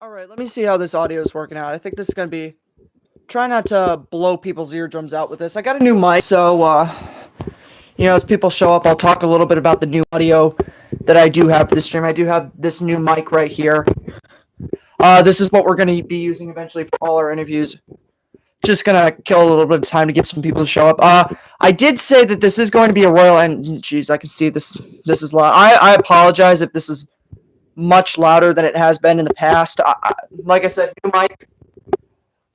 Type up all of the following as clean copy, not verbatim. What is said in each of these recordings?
All right, let me see how this audio is working out. I think this is going to be. Try not to blow people's eardrums out with this. I got a new mic, so, as people show up, I'll talk a little bit about the new audio that I do have for the stream. I do have this new mic right here. This is what we're going to be using eventually for all our interviews. Just going to kill a little bit of time to give some people to show up. I did say that this is going to be a royal, and, jeez, I can see this. This is loud. I apologize if this is much louder than it has been in the past. Like I said, new mic,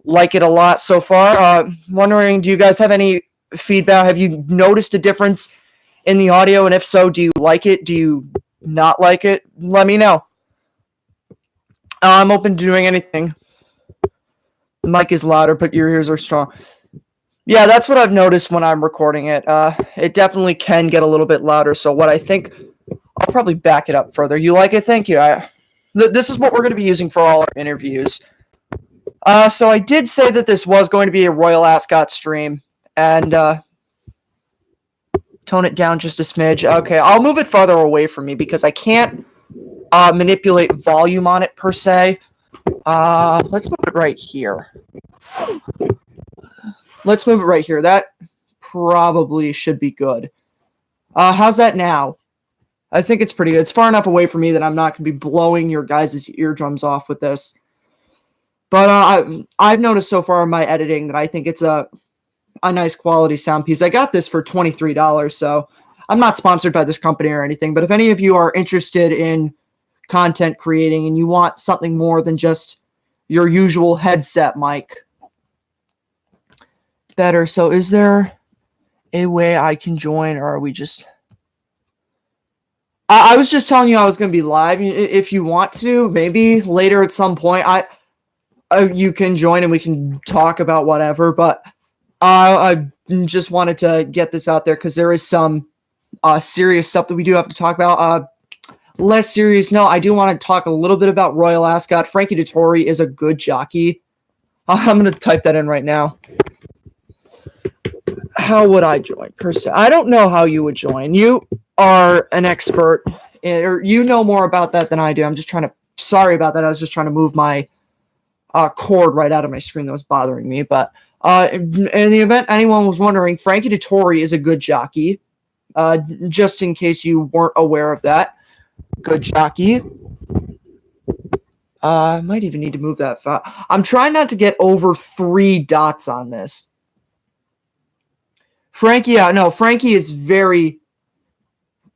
like it a lot so far. Wondering, do you guys have any feedback? Have you noticed a difference in the audio? And if so, do you like it? Do you not like it? Let me know. I'm open to doing anything. The mic is louder, but your ears are strong. Yeah, that's what I've noticed when I'm recording it. It definitely can get a little bit louder. So what I think, I'll probably back it up further. You like it? Thank you. This is what we're going to be using for all our interviews. So I did say that this was going to be a Royal Ascot stream, and tone it down just a smidge. Okay, I'll move it farther away from me because I can't manipulate volume on it per se. Let's move it right here. Let's move it right here. That probably should be good. How's that now? I think it's pretty good. It's far enough away from me that I'm not going to be blowing your guys' eardrums off with this. But I've noticed so far in my editing that I think it's a nice quality sound piece. I got this for $23, so I'm not sponsored by this company or anything. But if any of you are interested in content creating and you want something more than just your usual headset mic, better. So is there a way I can join, or are we just... I was just telling you I was going to be live. If you want to, maybe later at some point, you can join and we can talk about whatever. But I just wanted to get this out there because there is some serious stuff that we do have to talk about. Less serious, no, I do want to talk a little bit about Royal Ascot. Frankie Dettori is a good jockey. I'm going to type that in right now. How would I join, per se? I don't know how you would join. You are an expert, or you know more about that than I do. I'm just trying to... Sorry about that. I was just trying to move my cord right out of my screen that was bothering me. But in the event anyone was wondering, Frankie Dettori is a good jockey. Just in case you weren't aware of that. Good jockey. I might even need to move that far. I'm trying not to get over 3 dots on this. Frankie, no, Frankie is very,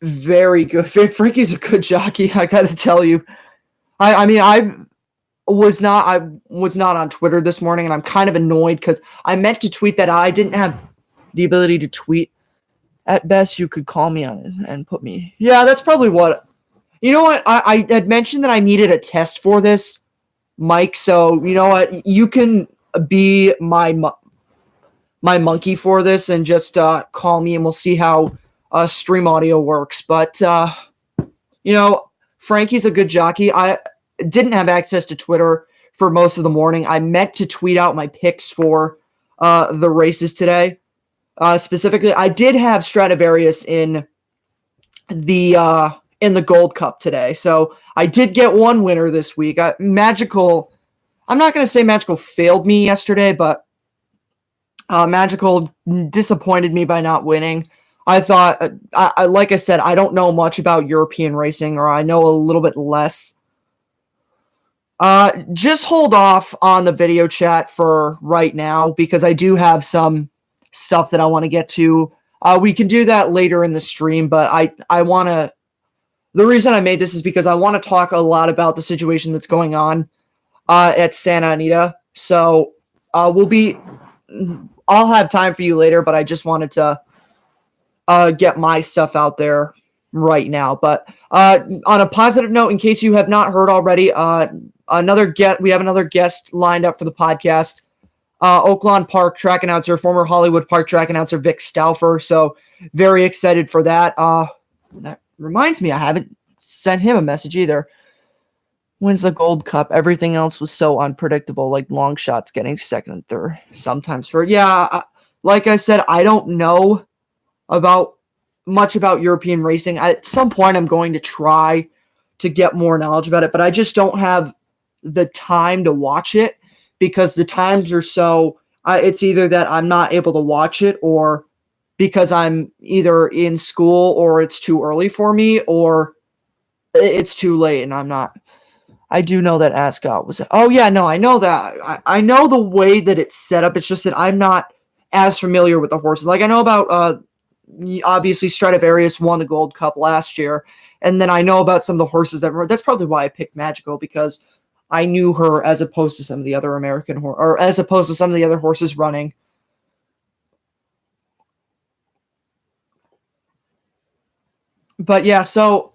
very good. Frankie's a good jockey, I gotta tell you. I was not on Twitter this morning, and I'm kind of annoyed because I meant to tweet that I didn't have the ability to tweet. At best, you could call me on it and put me... Yeah, that's probably what... You know what? I had mentioned that I needed a test for this, Mike, so you know what? You can be my monkey for this and just call me and we'll see how stream audio works. But, Frankie's a good jockey. I didn't have access to Twitter for most of the morning. I meant to tweet out my picks for the races today. Specifically, I did have Stradivarius in the Gold Cup today. So I did get one winner this week. Magical, I'm not going to say Magical failed me yesterday, but Magical disappointed me by not winning. I thought, like I said, I don't know much about European racing, or I know a little bit less. Just hold off on the video chat for right now because I do have some stuff that I want to get to. We can do that later in the stream, but I want to... The reason I made this is because I want to talk a lot about the situation that's going on at Santa Anita. So I'll have time for you later, but I just wanted to get my stuff out there right now. But on a positive note, in case you have not heard already, we have another guest lined up for the podcast. Oaklawn Park track announcer, former Hollywood Park track announcer Vic Stauffer. So very excited for that. That reminds me, I haven't sent him a message either. Wins the Gold Cup. Everything else was so unpredictable, like long shots getting second and third. Sometimes like I said, I don't know much about European racing. At some point, I'm going to try to get more knowledge about it, but I just don't have the time to watch it because the times are so. It's either that I'm not able to watch it, or because I'm either in school, or it's too early for me, or it's too late and I'm not. I do know that Ascot was. Oh yeah, no, I know that. I know the way that it's set up. It's just that I'm not as familiar with the horses. Like I know about obviously Stradivarius won the Gold Cup last year, and then I know about some of the horses that were. That's probably why I picked Magical, because I knew her as opposed to some of the other American or as opposed to some of the other horses running. But yeah, so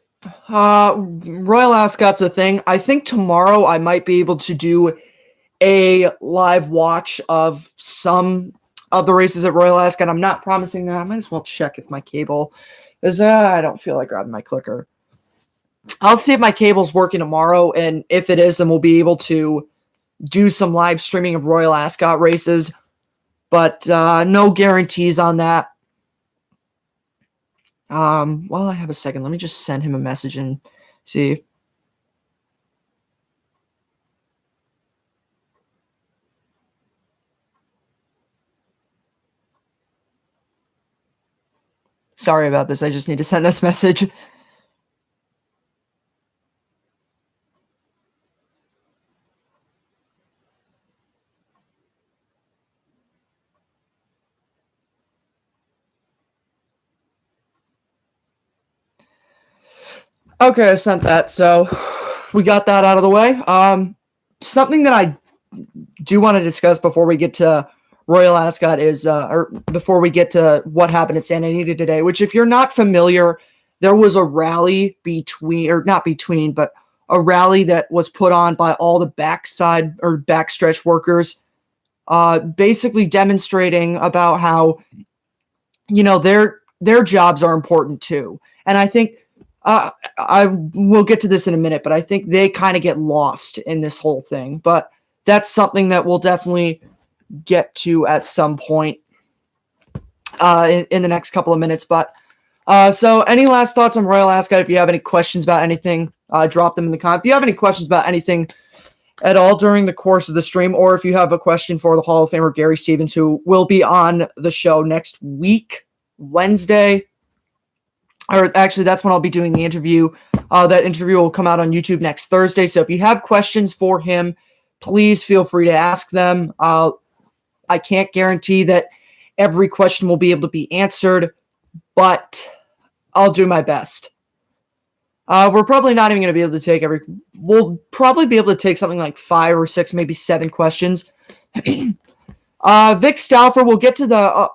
Royal Ascot's a thing. I think tomorrow I might be able to do a live watch of some of the races at Royal Ascot. I'm not promising that. I might as well check if my cable is. I don't feel like grabbing my clicker. I'll see if my cable's working tomorrow, and if it is, then we'll be able to do some live streaming of Royal Ascot races. But no guarantees on that. While I have a second, let me just send him a message and see. Sorry about this. I just need to send this message. Okay, I sent that. So we got that out of the way. Something that I do want to discuss before we get to Royal Ascot is, or before we get to what happened at Santa Anita today, which if you're not familiar, there was a rally between, or not between, but a rally that was put on by all the backside or backstretch workers, basically demonstrating about how, their jobs are important too. And I think, I will get to this in a minute, but I think they kind of get lost in this whole thing. But that's something that we'll definitely get to at some point in the next couple of minutes. But so any last thoughts on Royal Ascot? If you have any questions about anything, drop them in the comments. If you have any questions about anything at all during the course of the stream, or if you have a question for the Hall of Famer Gary Stevens, who will be on the show next week, Wednesday, or actually that's when I'll be doing the interview. That interview will come out on YouTube next Thursday. So if you have questions for him, please feel free to ask them. I can't guarantee that every question will be able to be answered, but I'll do my best. We're probably not even going to be able to take we'll probably be able to take something like 5 or 6, maybe 7 questions. Vic Stauffer, we'll get to the,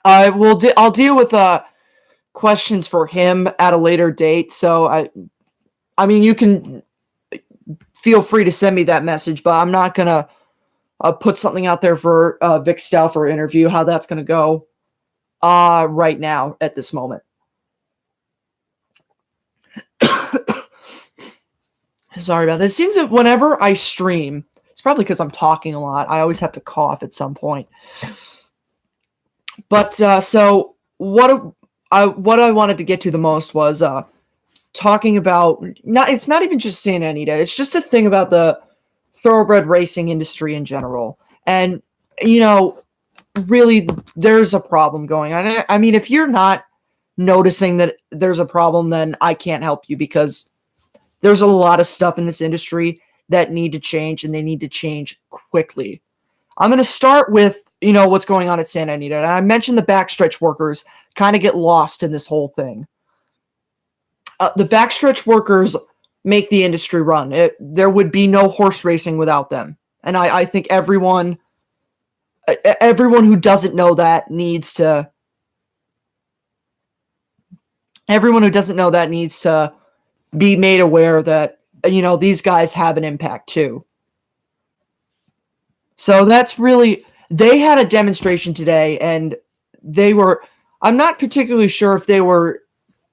I'll deal with questions for him at a later date. So I mean, you can feel free to send me that message, but I'm not going to put something out there for Vic Stauffer interview, how that's going to go right now at this moment. Sorry about that. It seems that whenever I stream, it's probably because I'm talking a lot. I always have to cough at some point. But so what I wanted to get to the most was talking about it's not even just Santa Anita. It's just a thing about the thoroughbred racing industry in general. And really there's a problem going on. I mean, if you're not noticing that there's a problem, then I can't help you, because there's a lot of stuff in this industry that need to change, and they need to change quickly. I'm going to start with, what's going on at Santa Anita. And I mentioned the backstretch workers kind of get lost in this whole thing. The backstretch workers make the industry run. There would be no horse racing without them. And I think everyone who doesn't know that needs to be made aware that, these guys have an impact too. So that's really, they had a demonstration today, and I'm not particularly sure if they were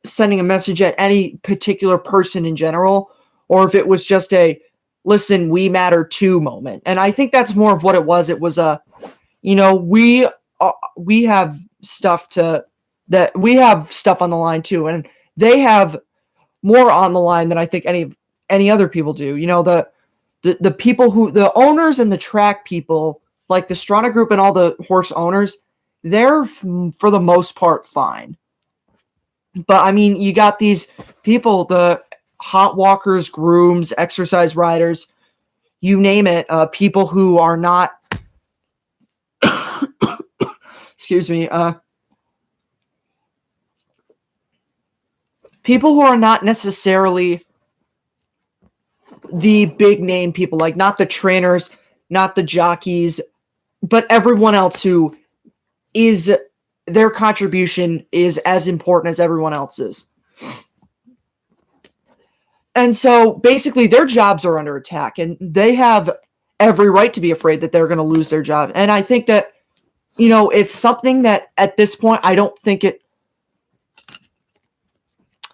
sending a message at any particular person in general, or if it was just a listen, we matter too moment. And I think that's more of what it was. It was we have stuff we have stuff on the line too, and they have more on the line than I think any other people do. The people the owners and the track people, like the Strana Group and all the horse owners, they're for the most part fine. But I mean, you got these people, the hot walkers, grooms, exercise riders, you name it, people who are not, excuse me, people who are not necessarily the big name people, like not the trainers, not the jockeys, but everyone else who is, their contribution is as important as everyone else's. And so basically their jobs are under attack, and they have every right to be afraid that they're going to lose their job. And I think that, it's something that at this point, I don't think it.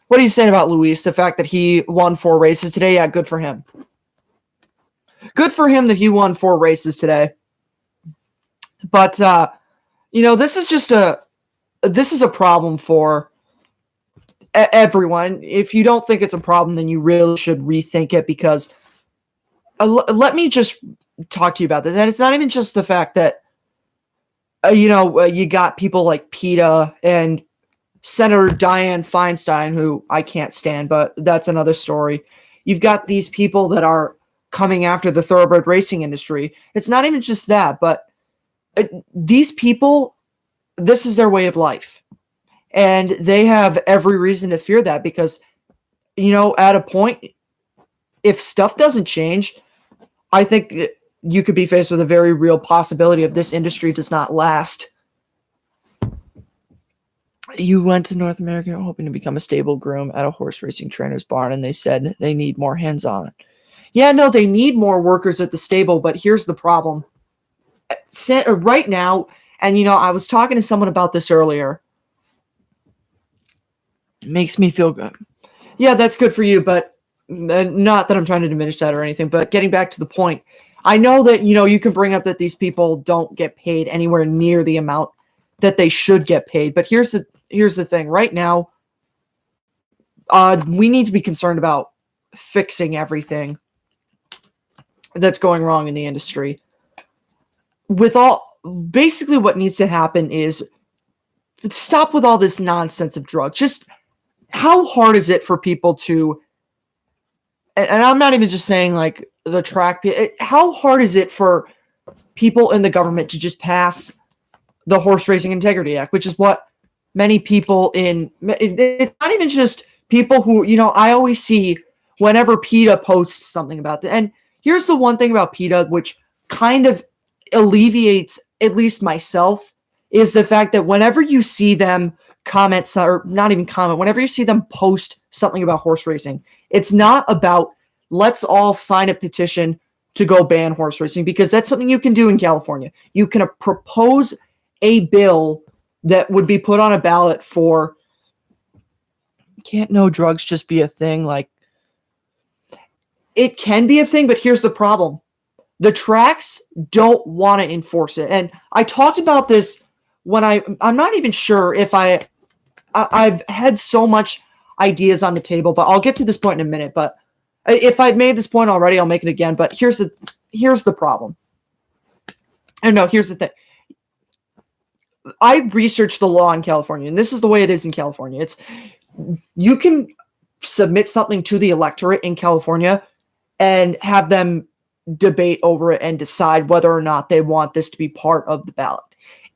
What are you saying about Luis? The fact that he won 4 races today? Yeah, good for him. Good for him that he won 4 races today. But, this is a problem for everyone. If you don't think it's a problem, then you really should rethink it, because let me just talk to you about this. And it's not even just the fact that, you got people like PETA and Senator Dianne Feinstein, who I can't stand, but that's another story. You've got these people that are coming after the thoroughbred racing industry. It's not even just that, but these people, this is their way of life. And they have every reason to fear that, because, at a point, if stuff doesn't change, I think you could be faced with a very real possibility of this industry does not last. You went to North America hoping to become a stable groom at a horse racing trainer's barn, and they said they need more hands-on. Yeah, no, they need more workers at the stable, but here's the problem. Right now, and I was talking to someone about this earlier. It makes me feel good. Yeah, that's good for you, but not that I'm trying to diminish that or anything, but getting back to the point, I know that, you can bring up that these people don't get paid anywhere near the amount that they should get paid, but here's the thing. Right now, we need to be concerned about fixing everything that's going wrong in the industry. Basically what needs to happen is stop with all this nonsense of drugs. Just how hard is it for people to, and I'm not even just saying like the track, how hard is it for people in the government to just pass the Horse Racing Integrity Act, which is what many people it's not even just people who, I always see whenever PETA posts something about that. And here's the one thing about PETA, which kind of alleviates, at least myself, is the fact that whenever you see them comment, or not even comment, whenever you see them post something about horse racing, it's not about let's all sign a petition to go ban horse racing, because that's something you can do in California. You can propose a bill that would be put on a ballot for, can't no drugs just be a thing? Like, it can be a thing, but here's the problem. The tracks don't want to enforce it. And I talked about this when I'm not even sure if I've had so much ideas on the table, but I'll get to this point in a minute. But if I've made this point already, I'll make it again. But here's the problem. And no, here's the thing. I researched the law in California, and this is the way it is in California. You can submit something to the electorate in California and have them debate over it and decide whether or not they want this to be part of the ballot.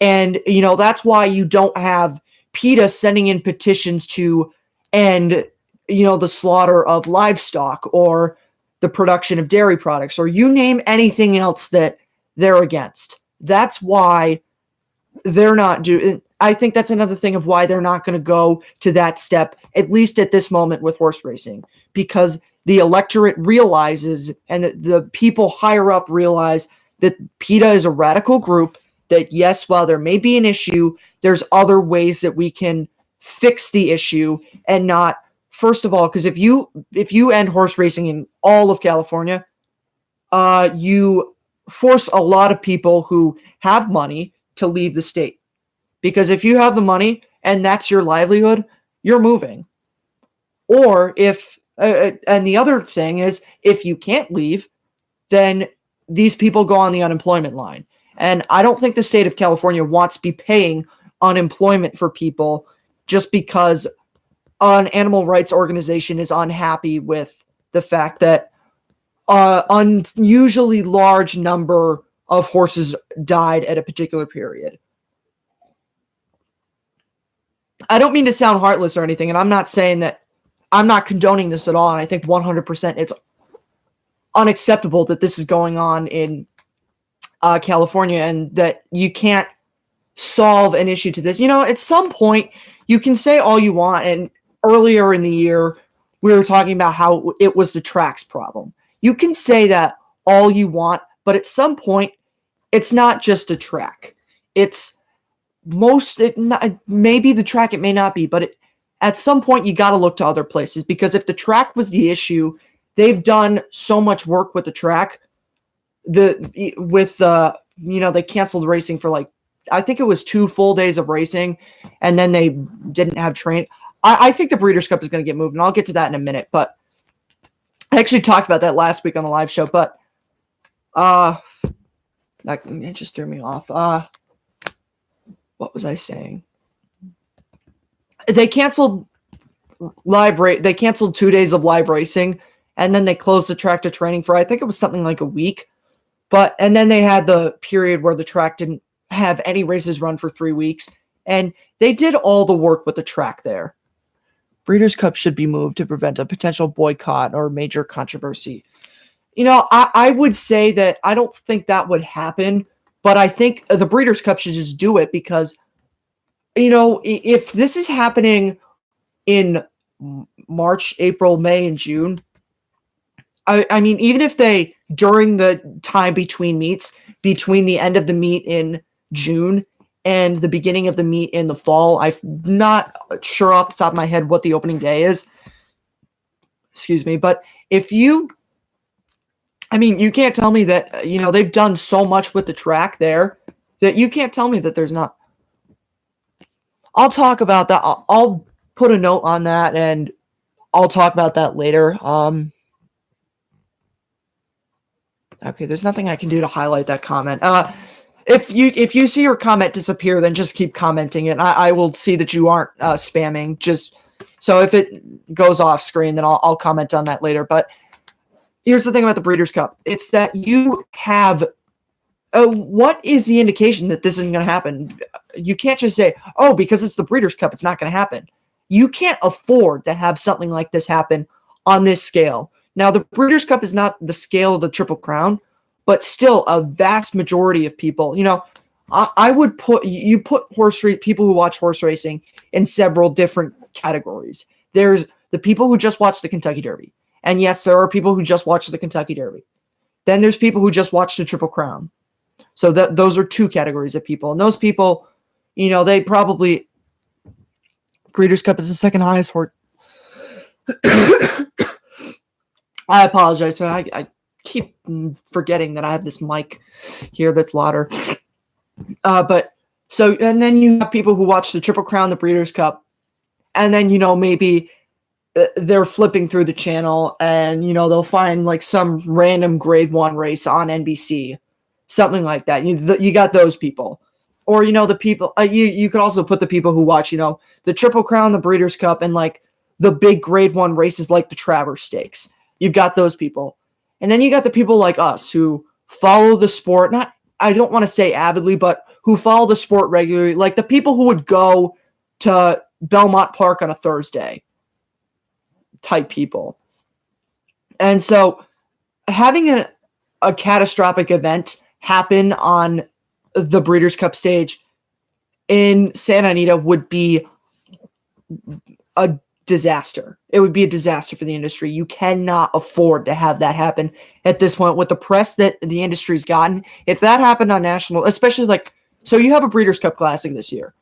And, that's why you don't have PETA sending in petitions to end, the slaughter of livestock or the production of dairy products, or you name anything else that they're against. That's why they're not doing. I think that's another thing of why they're not going to go to that step, at least at this moment with horse racing, because the electorate realizes, and the people higher up realize, that PETA is a radical group, that yes, while there may be an issue, there's other ways that we can fix the issue, and not, first of all, because if you end horse racing in all of California, you force a lot of people who have money to leave the state. Because if you have the money and that's your livelihood, you're moving. Or if And the other thing is, if you can't leave, then these people go on the unemployment line. And I don't think the state of California wants to be paying unemployment for people just because an animal rights organization is unhappy with the fact that unusually large number of horses died at a particular period. I don't mean to sound heartless or anything, and I'm not saying that I'm not condoning this at all, and I think 100% it's unacceptable that this is going on in California and that you can't solve an issue to this. At some point, you can say all you want, and earlier in the year, we were talking about how it was the track's problem. You can say that all you want, but at some point, it's not just a track. It's maybe the track, it may not be, but at some point, you got to look to other places, because if the track was the issue, they've done so much work with the track. They canceled racing for I think it was 2 full days of racing, and then they didn't have train. I think the Breeders' Cup is going to get moved, and I'll get to that in a minute. But I actually talked about that last week on the live show, but it just threw me off. What was I saying? They canceled They canceled 2 days of live racing, and then they closed the track to training for, I think it was something like a week. And then they had the period where the track didn't have any races run for 3 weeks, and they did all the work with the track there. Breeders' Cup should be moved to prevent a potential boycott or major controversy. I would say that I don't think that would happen, but I think the Breeders' Cup should just do it because, if this is happening in March, April, May, and June, I mean, even if they, during the time between meets, between the end of the meet in June and the beginning of the meet in the fall, I'm not sure off the top of my head what the opening day is. Excuse me. But you can't tell me that, they've done so much with the track there that you can't tell me that there's not. I'll talk about that. I'll put a note on that, and I'll talk about that later. Okay, there's nothing I can do to highlight that comment. If you see your comment disappear, then just keep commenting it. I will see that you aren't spamming. Just so if it goes off screen, then I'll comment on that later. But here's the thing about the Breeders' Cup. It's that you have what is the indication that this isn't going to happen? You can't just say, oh, because it's the Breeders' Cup, it's not going to happen. You can't afford to have something like this happen on this scale. Now, the Breeders' Cup is not the scale of the Triple Crown, but still a vast majority of people, I would put people who watch horse racing in several different categories. There's the people who just watch the Kentucky Derby. And yes, there are people who just watch the Kentucky Derby. Then there's people who just watch the Triple Crown. So those are 2 categories of people. And those people, they probably, Breeders' Cup is the second highest horse. I apologize, so I keep forgetting that I have this mic here that's louder. And then you have people who watch the Triple Crown, the Breeders' Cup, and then, maybe they're flipping through the channel and, they'll find some random grade 1 race on NBC, something like that. You got those people. Or, the people, you could also put the people who watch, the Triple Crown, the Breeders' Cup, and the big grade 1 races like the Travers Stakes. You've got those people. And then you got the people like us who follow the sport, I don't want to say avidly, but who follow the sport regularly, like the people who would go to Belmont Park on a Thursday type people. And so having a catastrophic event happen on the Breeders' Cup stage in Santa Anita would be a disaster. It would be a disaster for the industry. You cannot afford to have that happen at this point with the press that the industry's gotten. If that happened on national, especially so you have a Breeders' Cup Classic this year.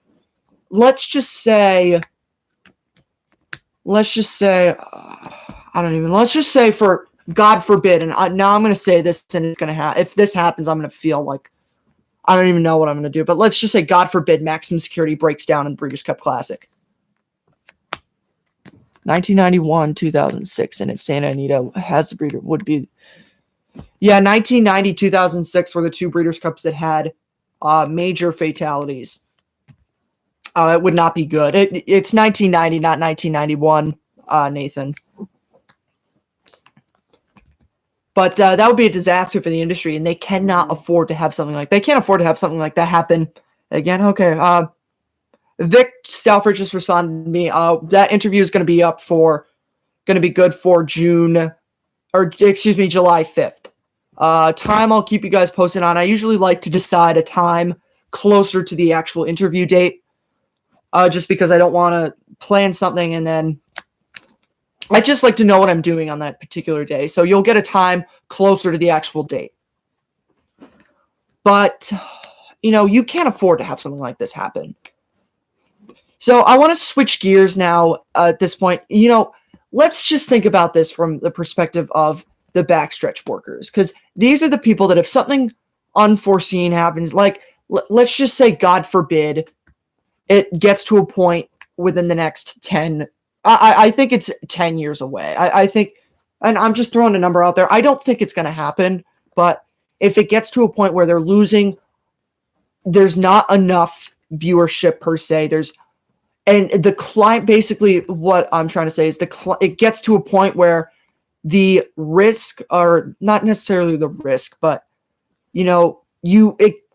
Let's just say, let's just say for God forbid, and now I'm going to say this and it's going to happen. If this happens, I'm going to feel like I don't even know what I'm going to do. But let's just say, God forbid, maximum security breaks down in the Breeders' Cup Classic. 1991, 2006, and if Santa Anita has a breeder, would be 1990, 2006 were the two Breeders' Cups that had major fatalities. It would not be good. It's 1990, not 1991, Nathan. But that would be a disaster for the industry, and they cannot afford to have something like that. They can't afford to have something like that happen again. Okay. Vic Stalford just responded to me. That interview is going to be good for July 5th. Time I'll keep you guys posted on. I usually like to decide a time closer to the actual interview date, just because I don't want to plan something and then I just like to know what I'm doing on that particular day. So you'll get a time closer to the actual date. But, you can't afford to have something like this happen. So I want to switch gears now at this point. Let's just think about this from the perspective of the backstretch workers, because these are the people that if something unforeseen happens, like let's just say, God forbid, it gets to a point within the next 10, I think it's 10 years away. I think, and I'm just throwing a number out there, I don't think it's going to happen, but if it gets to a point where there's not enough viewership per se, and the client, basically what I'm trying to say is it gets to a point where the risk, or not necessarily the risk, but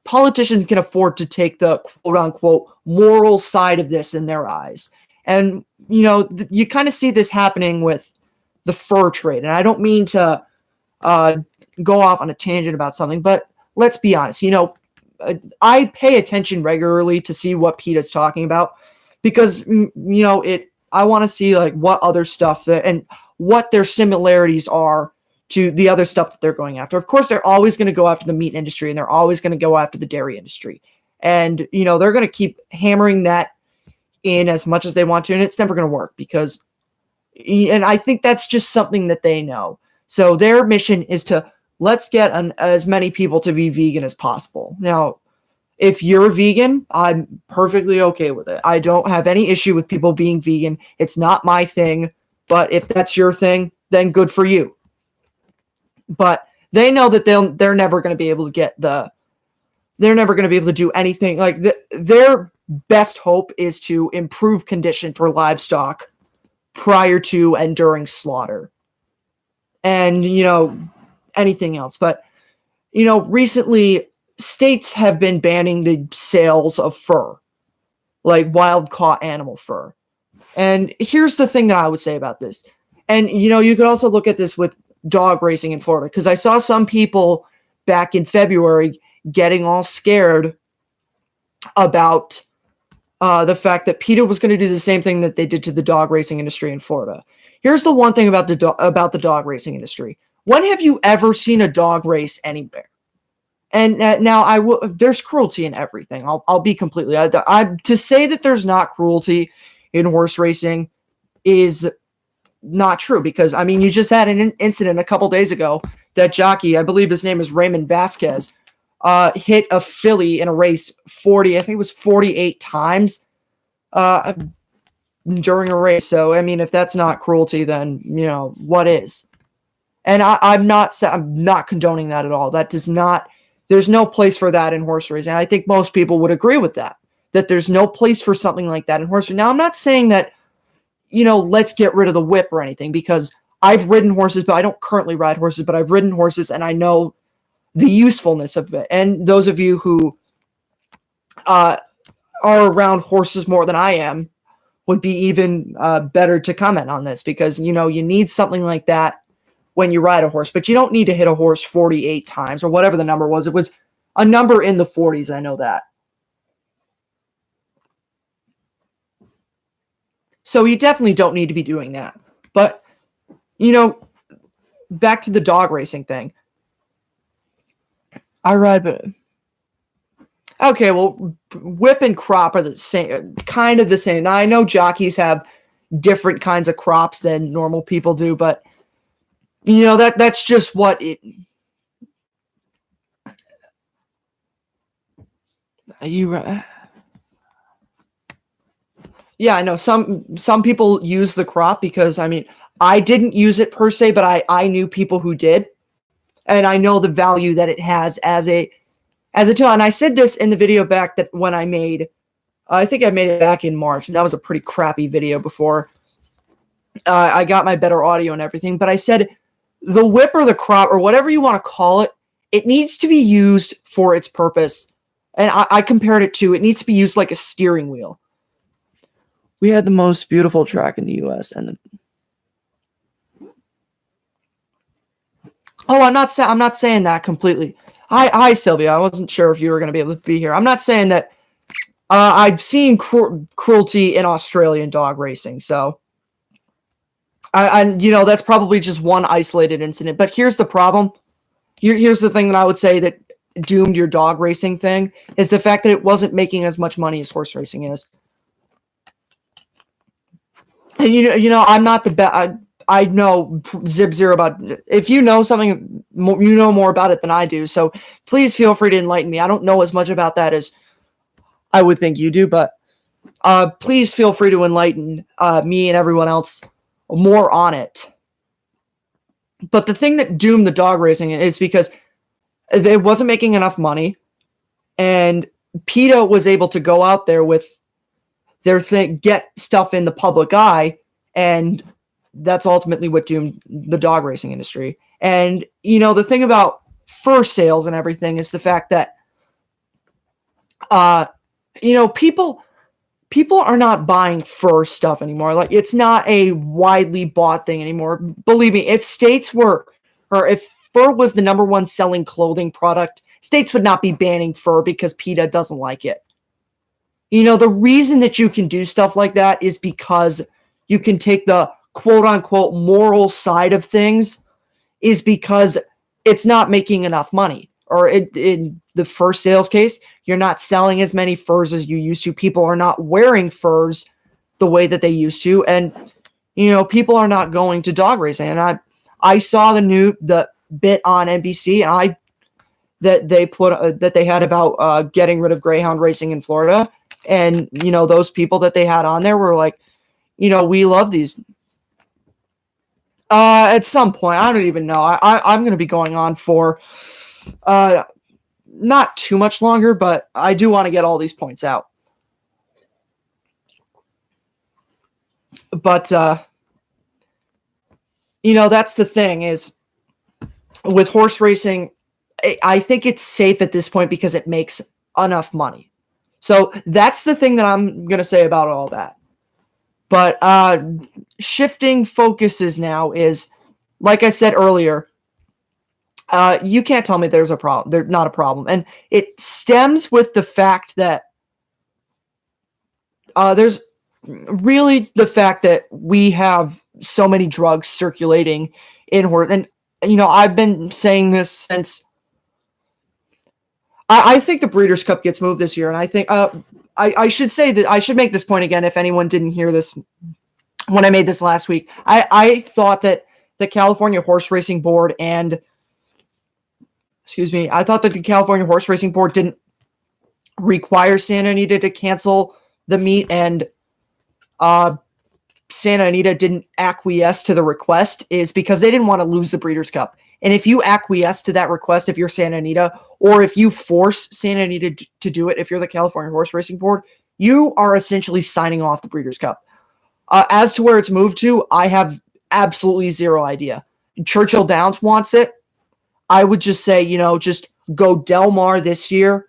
politicians can afford to take the quote unquote moral side of this in their eyes. And, you kind of see this happening with the fur trade. And I don't mean to go off on a tangent about something, but let's be honest. I pay attention regularly to see what PETA's talking about because, I want to see like what other stuff and what their similarities are to the other stuff that they're going after. Of course, they're always going to go after the meat industry and they're always going to go after the dairy industry. And, they're going to keep hammering that in as much as they want to, and it's never going to work and I think that's just something that they know. So their mission is to let's get as many people to be vegan as possible. Now, if you're vegan, I'm perfectly okay with it. I don't have any issue with people being vegan. It's not my thing, but if that's your thing, then good for you. But they know that they're never going to be able to they're never going to be able to do anything. Like their best hope is to improve condition for livestock prior to and during slaughter. And, anything else. But, recently states have been banning the sales of fur, like wild caught animal fur. And here's the thing that I would say about this. And, you could also look at this with dog racing in Florida, because I saw some people back in February getting all scared about the fact that PETA was going to do the same thing that they did to the dog racing industry in Florida. Here's the one thing about the dog racing industry. When have you ever seen a dog race anywhere? And now there's cruelty in everything. I'll be completely. To say that there's not cruelty in horse racing is not true, because you just had an incident a couple days ago that jockey, I believe his name is Raymond Vasquez, hit a filly in a race 48 times during a race. So if that's not cruelty, then what is? And I'm not condoning that at all. That does not. There's no place for that in horse racing. I think most people would agree with that there's no place for something like that in horse racing. Now, I'm not saying that let's get rid of the whip or anything, because I've ridden horses, but I don't currently ride horses, but I've ridden horses and I know the usefulness of it. And those of you who are around horses more than I am would be even better to comment on this, because, you need something like that when you ride a horse, but you don't need to hit a horse 48 times or whatever the number was. It was a number in the 40s. I know that. So you definitely don't need to be doing that. But, back to the dog racing thing. I ride, but okay, well, whip and crop are the same, kind of the same. Now, I know jockeys have different kinds of crops than normal people do, but that's just what it. Yeah, I know some people use the crop because I mean I didn't use it per se, but I knew people who did, and I know the value that it has as a tool. And I said this in the video back that when I made, I think I made it back in March, and that was a pretty crappy video before I got my better audio and everything. But I said the whip or the crop or whatever you want to call it, it needs to be used for its purpose. And I compared it to it needs to be used like a steering wheel. We had the most beautiful track in the U.S. and I'm not saying that completely. Hi, Sylvia. I wasn't sure if you were going to be able to be here. I'm not saying that I've seen cruelty in Australian dog racing, so that's probably just one isolated incident. But here's the problem. Here's the thing that I would say that doomed your dog racing thing is the fact that it wasn't making as much money as horse racing is. And I'm not the best. I know zip zero about. If you know something, you know more about it than I do. So please feel free to enlighten me. I don't know as much about that as I would think you do, but please feel free to enlighten me and everyone else more on it. But the thing that doomed the dog racing is because it wasn't making enough money, and PETA was able to go out there with their thing, get stuff in the public eye, and that's ultimately what doomed the dog racing industry. And, the thing about fur sales and everything is the fact that, people are not buying fur stuff anymore. Like, it's not a widely bought thing anymore. Believe me, if if fur was the number one selling clothing product, states would not be banning fur because PETA doesn't like it. The reason that you can do stuff like that is because you can take the quote unquote moral side of things, is because it's not making enough money. Or in the fur sales case, you're not selling as many furs as you used to. People are not wearing furs the way that they used to. And, people are not going to dog racing. And I saw the bit on NBC that they had about getting rid of greyhound racing in Florida. And, those people that they had on there were like, we love these. At some point, I don't even know. I'm going to be going on for not too much longer, but I do want to get all these points out. But, that's the thing is with horse racing, I think it's safe at this point because it makes enough money. So that's the thing that I'm going to say about all that. But shifting focuses now is, like I said earlier, you can't tell me there's a problem. There's not a problem. And it stems with the fact that there's really the fact that we have so many drugs circulating in horse. And, I've been saying this since I think the Breeders' Cup gets moved this year. And I think I should say that I should make this point again if anyone didn't hear this when I made this last week. I thought that the California Horse Racing Board I thought that the California Horse Racing Board didn't require Santa Anita to cancel the meet, and Santa Anita didn't acquiesce to the request is because they didn't want to lose the Breeders' Cup. And if you acquiesce to that request, if you're Santa Anita, or if you force Santa Anita to do it, if you're the California Horse Racing Board, you are essentially signing off the Breeders' Cup. As to where it's moved to, I have absolutely zero idea. Churchill Downs wants it. I would just say, just go Del Mar this year,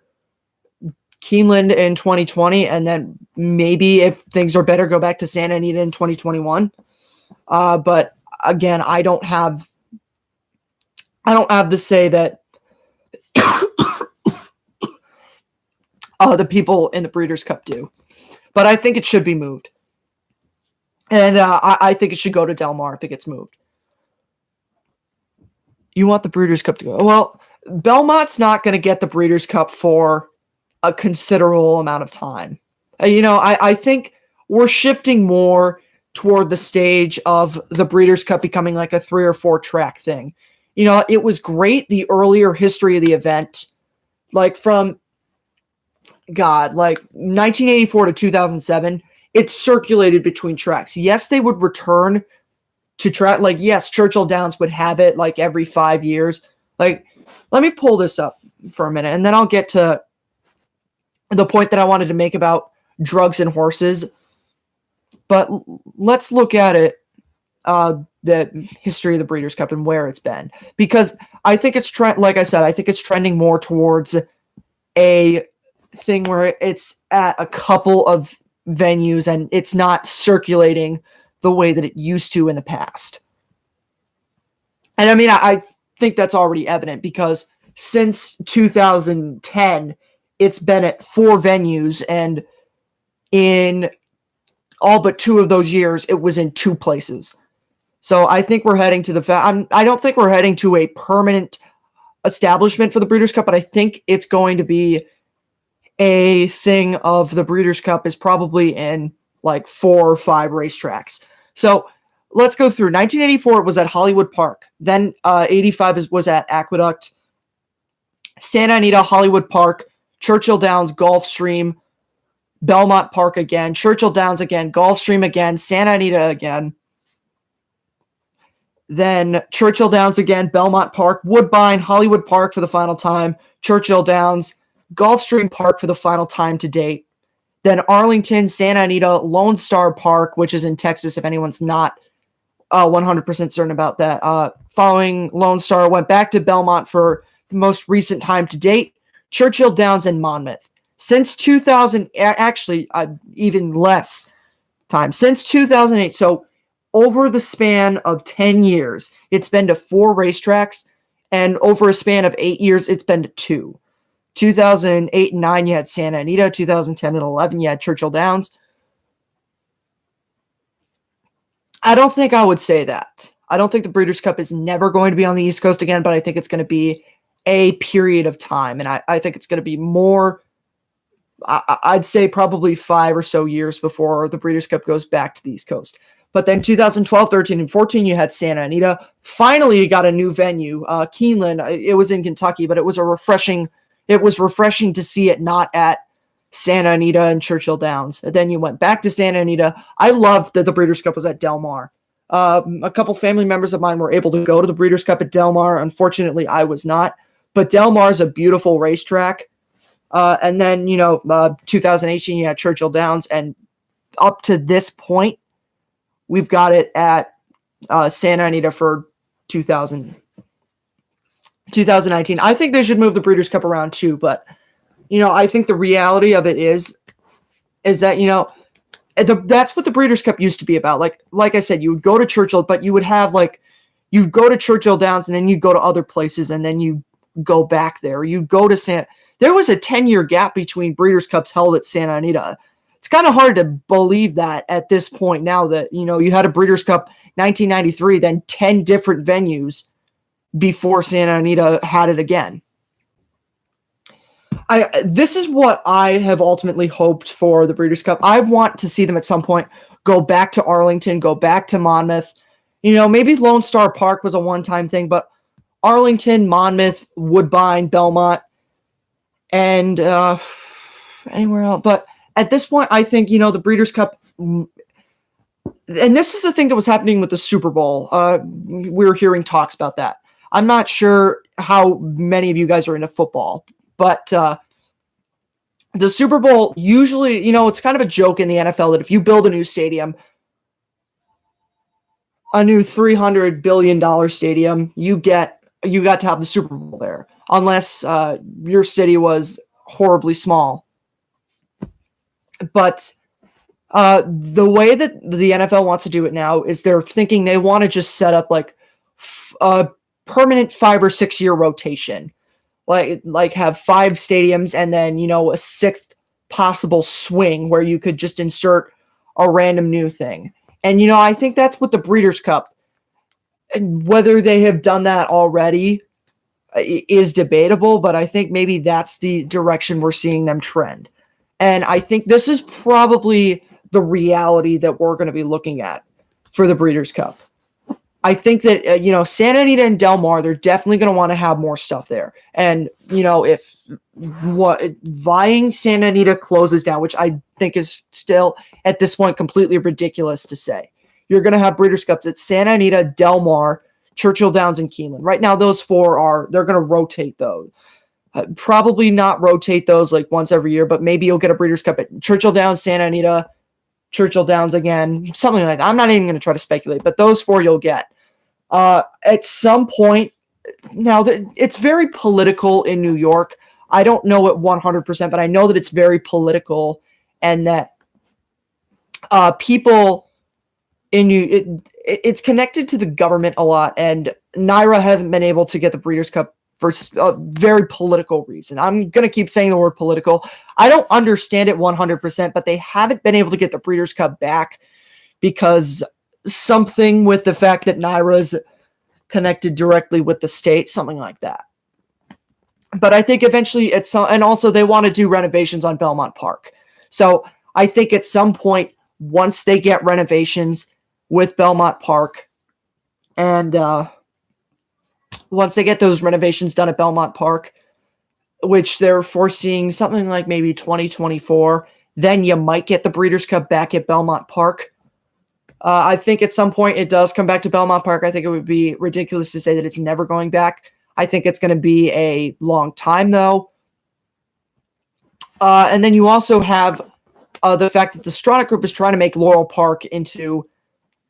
Keeneland in 2020, and then maybe if things are better, go back to Santa Anita in 2021. But again, I don't have to say that the people in the Breeders' Cup do. But I think it should be moved. And I think it should go to Del Mar if it gets moved. You want the Breeders' Cup to go. Well, Belmont's not going to get the Breeders' Cup for a considerable amount of time. I think we're shifting more toward the stage of the Breeders' Cup becoming like a 3 or 4 track thing. It was great, the earlier history of the event, like from, 1984 to 2007, it's circulated between tracks. Yes, they would return to track. Like, yes, Churchill Downs would have it like every 5 years. Like, let me pull this up for a minute, and then I'll get to the point that I wanted to make about drugs and horses. But let's look at it, the history of the Breeders' Cup and where it's been, because I think it's like I said, I think it's trending more towards a thing where it's at a couple of venues and it's not circulating the way that it used to in the past. And I mean, I think that's already evident because since 2010, it's been at 4 venues, and in all but 2 of those years, it was in 2 places. So I think we're heading to I don't think we're heading to a permanent establishment for the Breeders' Cup, but I think it's going to be a thing of the Breeders' Cup is probably in like 4 or 5 racetracks. So let's go through. 1984 was at Hollywood Park. Then 85 was at Aqueduct, Santa Anita, Hollywood Park, Churchill Downs, Gulfstream, Belmont Park again, Churchill Downs again, Gulfstream again, Santa Anita again. Then Churchill Downs again, Belmont Park, Woodbine, Hollywood Park for the final time, Churchill Downs, Gulfstream Park for the final time to date. Then Arlington, Santa Anita, Lone Star Park, which is in Texas, if anyone's not 100% certain about that. Following Lone Star, went back to Belmont for the most recent time to date, Churchill Downs and Monmouth. Since 2000, actually, even less time. Since 2008, so over the span of 10 years, it's been to 4 racetracks, and over a span of 8 years, it's been to 2. 2008 and 9, you had Santa Anita. 2010 and 11, you had Churchill Downs. I don't think I would say that. I don't think the Breeders' Cup is never going to be on the East Coast again, but I think it's going to be a period of time, and I think it's going to be more, I'd say probably 5 or so years before the Breeders' Cup goes back to the East Coast. But then 2012, 13, and 14, you had Santa Anita. Finally, you got a new venue, Keeneland. It was in Kentucky, but it was refreshing to see it not at Santa Anita and Churchill Downs. And then you went back to Santa Anita. I loved that the Breeders' Cup was at Del Mar. A couple family members of mine were able to go to the Breeders' Cup at Del Mar. Unfortunately, I was not. But Del Mar is a beautiful racetrack. And then, 2018, you had Churchill Downs. And up to this point, we've got it at Santa Anita for 2019. I think they should move the Breeders' Cup around too. But, I think the reality of it is that, that's what the Breeders' Cup used to be about. Like I said, you would go to Churchill, but you would have you'd go to Churchill Downs and then you'd go to other places and then you go back there. You'd go to there was a 10-year gap between Breeders' Cups held at Santa Anita. It's kind of hard to believe that at this point now that, you had a Breeders' Cup 1993, then 10 different venues before Santa Anita had it again. This is what I have ultimately hoped for the Breeders' Cup. I want to see them at some point go back to Arlington, go back to Monmouth. Maybe Lone Star Park was a one-time thing, but Arlington, Monmouth, Woodbine, Belmont, and anywhere else. But at this point, I think, the Breeders' Cup, and this is the thing that was happening with the Super Bowl. We were hearing talks about that. I'm not sure how many of you guys are into football, but the Super Bowl usually, it's kind of a joke in the NFL that if you build a new stadium, a new $300 billion stadium, you got to have the Super Bowl there, unless your city was horribly small. But the way that the NFL wants to do it now is they're thinking they want to just set up a permanent 5 or 6 year rotation, like have 5 stadiums and then, a 6th possible swing where you could just insert a random new thing. And, I think that's what the Breeders' Cup, and whether they have done that already is debatable, but I think maybe that's the direction we're seeing them trend. And I think this is probably the reality that we're going to be looking at for the Breeders' Cup. I think that, Santa Anita and Del Mar, they're definitely going to want to have more stuff there. And, if vying Santa Anita closes down, which I think is still at this point completely ridiculous to say, you're going to have Breeders' Cups at Santa Anita, Del Mar, Churchill Downs, and Keeneland. Right now, those four they're going to rotate those. Probably not rotate those like once every year, but maybe you'll get a Breeders' Cup at Churchill Downs, Santa Anita, Churchill Downs again, something like that. I'm not even going to try to speculate, but those four you'll get. At some point, now that it's very political in New York, I don't know it 100%, but I know that it's very political, and that people it's connected to the government a lot, and NYRA hasn't been able to get the Breeders' Cup for a very political reason. I'm going to keep saying the word political. I don't understand it 100%, but they haven't been able to get the Breeders' Cup back because something with the fact that NYRA's connected directly with the state, something like that. But I think eventually and also they want to do renovations on Belmont Park. So I think at some point, once they get renovations with Belmont Park, and once they get those renovations done at Belmont Park, which they're foreseeing something like maybe 2024, then you might get the Breeders' Cup back at Belmont Park. I think at some point it does come back to Belmont Park. I think it would be ridiculous to say that it's never going back. I think it's going to be a long time, though. And then you also have the fact that the Stronach Group is trying to make Laurel Park into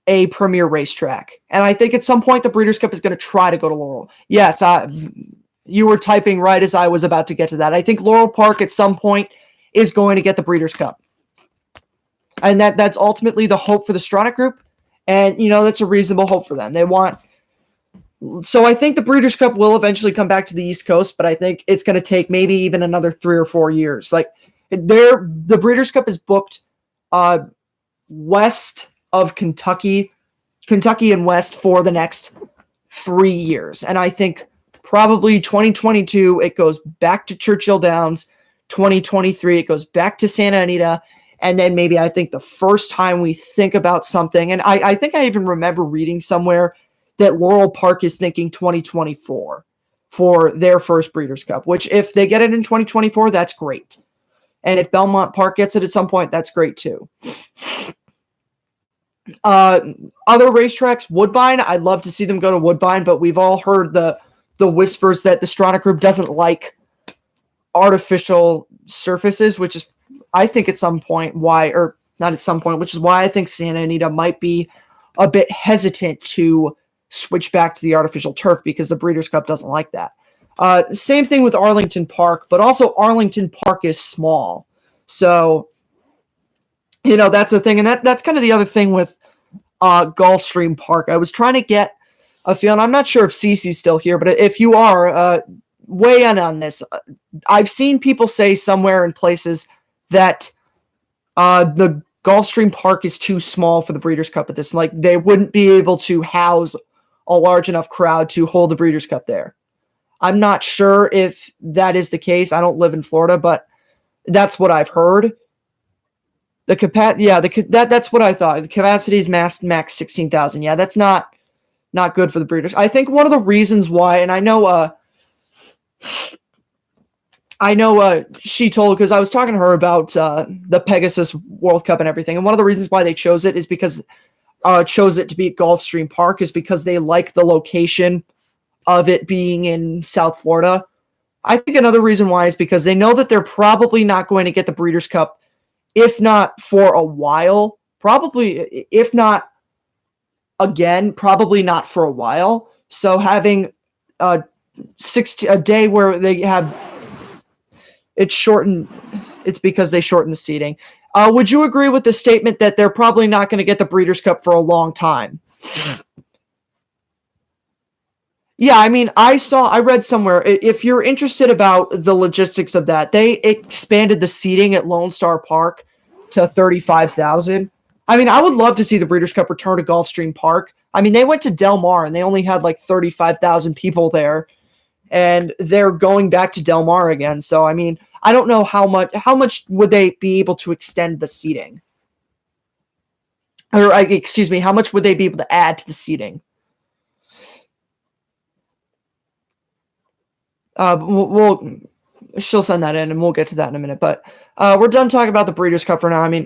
a premier racetrack. And I think at some point the Breeders' Cup is going to try to go to Laurel. Yes, you were typing right as I was about to get to that. I think Laurel Park at some point is going to get the Breeders' Cup. And that's ultimately the hope for the Stronach Group. And, that's a reasonable hope for them. So I think the Breeders' Cup will eventually come back to the East Coast, but I think it's going to take maybe even another 3 or 4 years. Like, the Breeders' Cup is booked west of Kentucky and west for the next 3 years. And I think probably 2022, it goes back to Churchill Downs. 2023, it goes back to Santa Anita. And then maybe I think the first time we think about something, and I think I even remember reading somewhere that Laurel Park is thinking 2024 for their first Breeders' Cup, which if they get it in 2024, that's great. And if Belmont Park gets it at some point, that's great too. Other racetracks, Woodbine, I'd love to see them go to Woodbine, but we've all heard the whispers that the Stronach Group doesn't like artificial surfaces, which is I think at some point which is why I think Santa Anita might be a bit hesitant to switch back to the artificial turf because the Breeders' Cup doesn't like that. Same thing with Arlington Park, but also Arlington Park is small. So, that's a thing. And that's kind of the other thing with Gulfstream Park. I was trying to get a feel, and I'm not sure if Cece's still here, but if you are, weigh in on this. I've seen people say somewhere in places that the Gulfstream Park is too small for the Breeders' Cup at this. Like, they wouldn't be able to house a large enough crowd to hold the Breeders' Cup there. I'm not sure if that is the case. I don't live in Florida, but that's what I've heard. That's what I thought. The capacity is max 16,000. Yeah, that's not good for the Breeders'. I think one of the reasons why, and I know she told, because I was talking to her about the Pegasus World Cup and everything, and one of the reasons why they chose it is because chose it to be at Gulfstream Park is because they like the location of it being in South Florida. I think another reason why is because they know that they're probably not going to get the Breeders' Cup, if not for a while, probably, if not again, probably not for a while. So having a day where they have it's shortened. It's because they shortened the seating. Would you agree with the statement that they're probably not going to get the Breeders' Cup for a long time? Yeah, I mean, I read somewhere, if you're interested about the logistics of that, they expanded the seating at Lone Star Park to 35,000. I mean, I would love to see the Breeders' Cup return to Gulfstream Park. I mean, they went to Del Mar and they only had like 35,000 people there. And they're going back to Del Mar again. So, I mean, I don't know how much would they be able to extend the seating? Or, excuse me, how much would they be able to add to the seating? She'll send that in, and we'll get to that in a minute. But we're done talking about the Breeders' Cup for now. I mean,